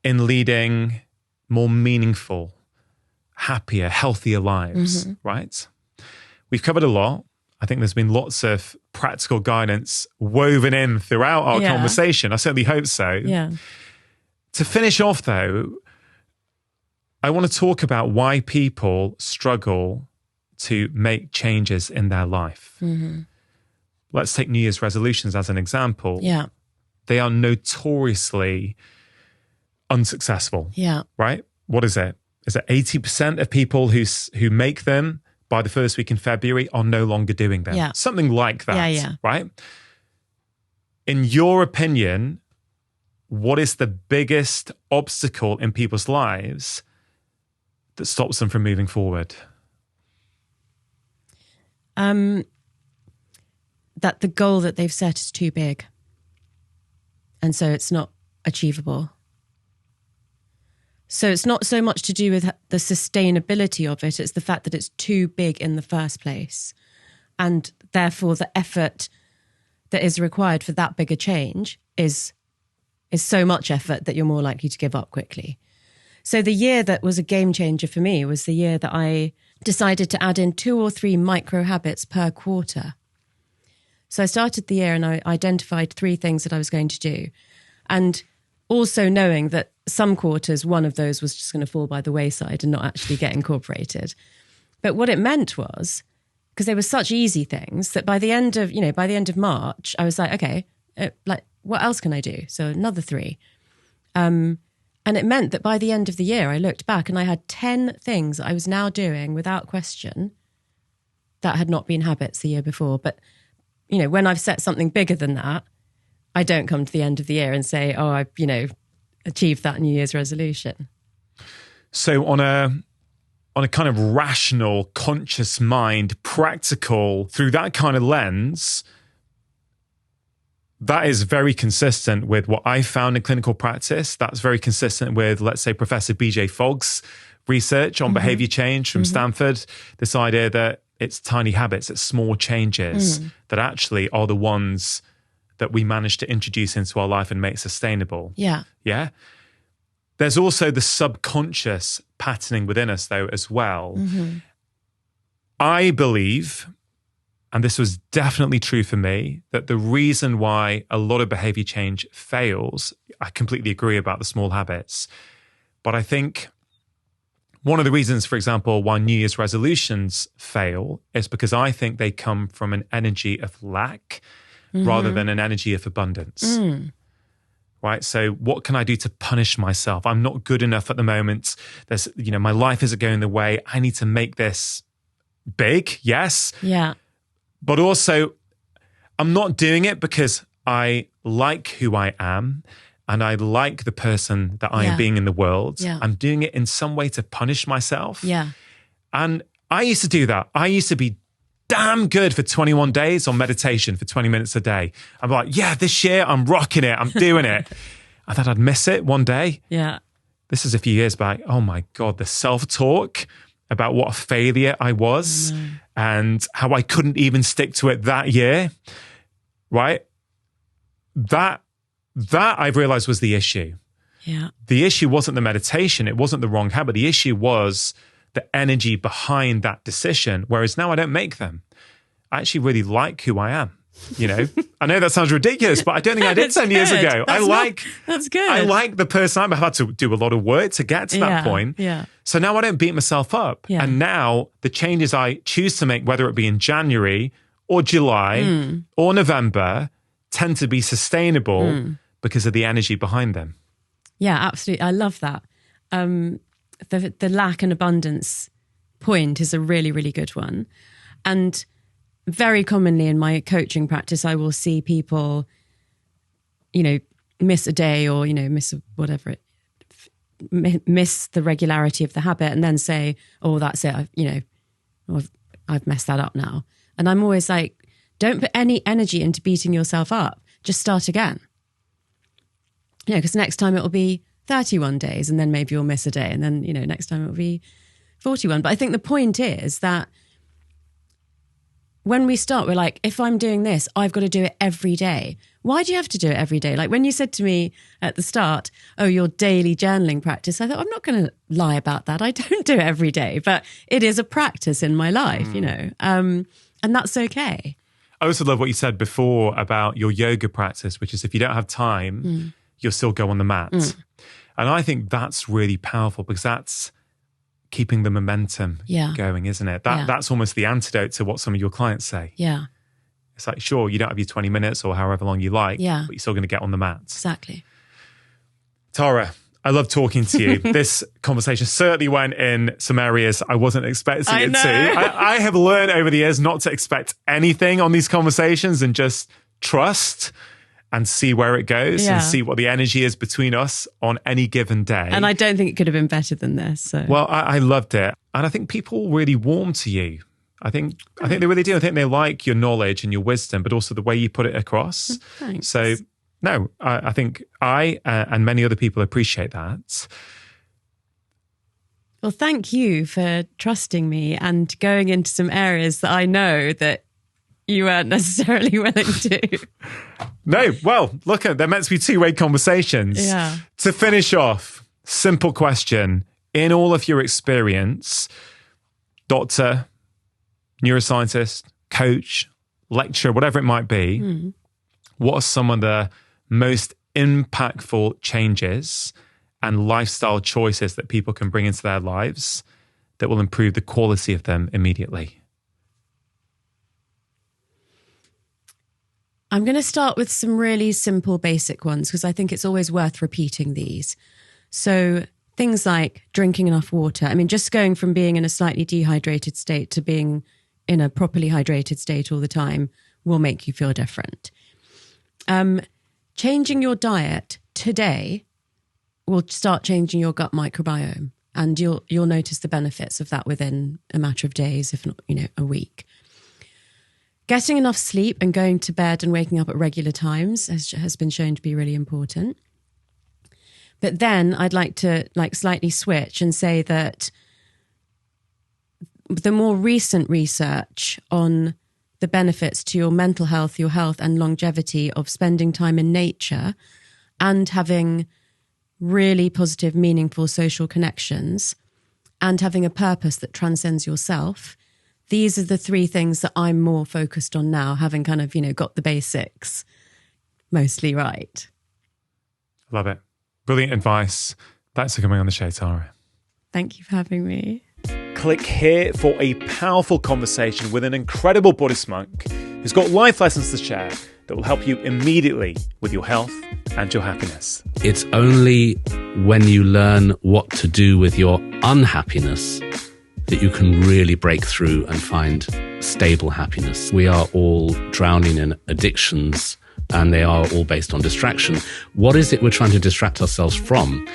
in leading more meaningful, happier, healthier lives, right? We've covered a lot. I think there's been lots of practical guidance woven in throughout our conversation. I certainly hope so. Yeah. To finish off, though, I want to talk about why people struggle to make changes in their life. Let's take New Year's resolutions as an example. Yeah. They are notoriously unsuccessful. Yeah. Right? What is it? Is it 80% of people who make them by the first week in February are no longer doing them? Yeah. Something like that. Yeah. Right? In your opinion, what is the biggest obstacle in people's lives that stops them from moving forward? That the goal that they've set is too big. And so it's not achievable. So it's not so much to do with the sustainability of it. It's the fact that it's too big in the first place. And therefore the effort that is required for that bigger change is so much effort that you're more likely to give up quickly. So the year that was a game changer for me was the year that I decided to add in 2 or 3 micro habits per quarter. So I started the year and I identified 3 things that I was going to do. And also knowing that some quarters, one of those was just going to fall by the wayside and not actually get incorporated. But what it meant was, because they were such easy things, that by the end of March, I was like, okay, what else can I do? So another 3. And it meant that by the end of the year, I looked back and I had 10 things I was now doing without question that had not been habits the year before. But, when I've set something bigger than that, I don't come to the end of the year and say, oh, I've, achieved that New Year's resolution. So on a kind of rational, conscious mind, practical, through that kind of lens, that is very consistent with what I found in clinical practice. That's very consistent with, let's say, Professor B.J. Fogg's research on behavior change from Stanford. This idea that it's tiny habits, it's small changes that actually are the ones that we manage to introduce into our life and make sustainable. Yeah. Yeah. There's also the subconscious patterning within us, though, as well. I believe, and this was definitely true for me, that the reason why a lot of behavior change fails, I completely agree about the small habits, but I think one of the reasons, for example, why New Year's resolutions fail is because I think they come from an energy of lack rather than an energy of abundance. Right? So what can I do to punish myself? I'm not good enough at the moment. There's, my life isn't going the way. I need to make this big. Yes. Yeah. But also, I'm not doing it because I like who I am and I like the person that I am being in the world. Yeah. I'm doing it in some way to punish myself. Yeah. And I used to do that. I used to be damn good for 21 days on meditation for 20 minutes a day. I'm like, yeah, this year I'm rocking it. I'm doing it. And then I'd miss it one day. Yeah. This is a few years back. Oh my God, the self-talk about what a failure I was and how I couldn't even stick to it that year, right? That I've realized was the issue. Yeah. The issue wasn't the meditation. It wasn't the wrong habit. The issue was the energy behind that decision. Whereas now I don't make them. I actually really like who I am. I know that sounds ridiculous, but I don't think I did 10 years ago. That's good. I like the person I've had to do a lot of work to get to that point. Yeah. So now I don't beat myself up. Yeah. And now the changes I choose to make, whether it be in January or July or November, tend to be sustainable because of the energy behind them. Yeah, absolutely. I love that. The lack and abundance point is a really, really good one. And very commonly in my coaching practice, I will see people, miss a day or, miss miss the regularity of the habit and then say, oh, that's it. I've messed that up now. And I'm always like, don't put any energy into beating yourself up. Just start again. Because next time it will be 31 days and then maybe you'll miss a day and then, next time it will be 41. But I think the point is that when we start, we're like, if I'm doing this, I've got to do it every day. Why do you have to do it every day? Like when you said to me at the start, oh, your daily journaling practice, I thought, I'm not going to lie about that. I don't do it every day, but it is a practice in my life, and that's okay. I also love what you said before about your yoga practice, which is if you don't have time, you'll still go on the mat. And I think that's really powerful because that's keeping the momentum going, isn't it? That's almost the antidote to what some of your clients say. Yeah. It's like, sure, you don't have your 20 minutes or however long you like, but you're still going to get on the mat. Exactly. Tara, I love talking to you. This conversation certainly went in some areas I wasn't expecting it to. I have learned over the years not to expect anything on these conversations and just trust and see where it goes and see what the energy is between us on any given day. And I don't think it could have been better than this. So. Well, I loved it. And I think people really warm to you. I think they really do. I think they like your knowledge and your wisdom, but also the way you put it across. Thanks. So, no, I think I and many other people appreciate that. Well, thank you for trusting me and going into some areas that I know that you weren't necessarily willing to. No, well, look, they're meant to be two-way conversations. Yeah. To finish off, simple question. In all of your experience, doctor, neuroscientist, coach, lecturer, whatever it might be, what are some of the most impactful changes and lifestyle choices that people can bring into their lives that will improve the quality of them immediately? I'm going to start with some really simple, basic ones because I think it's always worth repeating these. So things like drinking enough water. I mean, just going from being in a slightly dehydrated state to being in a properly hydrated state all the time will make you feel different. Changing your diet today will start changing your gut microbiome, and you'll notice the benefits of that within a matter of days, if not, a week. Getting enough sleep and going to bed and waking up at regular times has been shown to be really important. But then I'd like to slightly switch and say that the more recent research on the benefits to your mental health, your health and longevity of spending time in nature and having really positive, meaningful social connections and having a purpose that transcends yourself. These are the three things that I'm more focused on now, having kind of, got the basics mostly right. Love it. Brilliant advice. Thanks for coming on the show, Tara. Thank you for having me. Click here for a powerful conversation with an incredible Buddhist monk who's got life lessons to share that will help you immediately with your health and your happiness. It's only when you learn what to do with your unhappiness that you can really break through and find stable happiness. We are all drowning in addictions, and they are all based on distraction. What is it we're trying to distract ourselves from?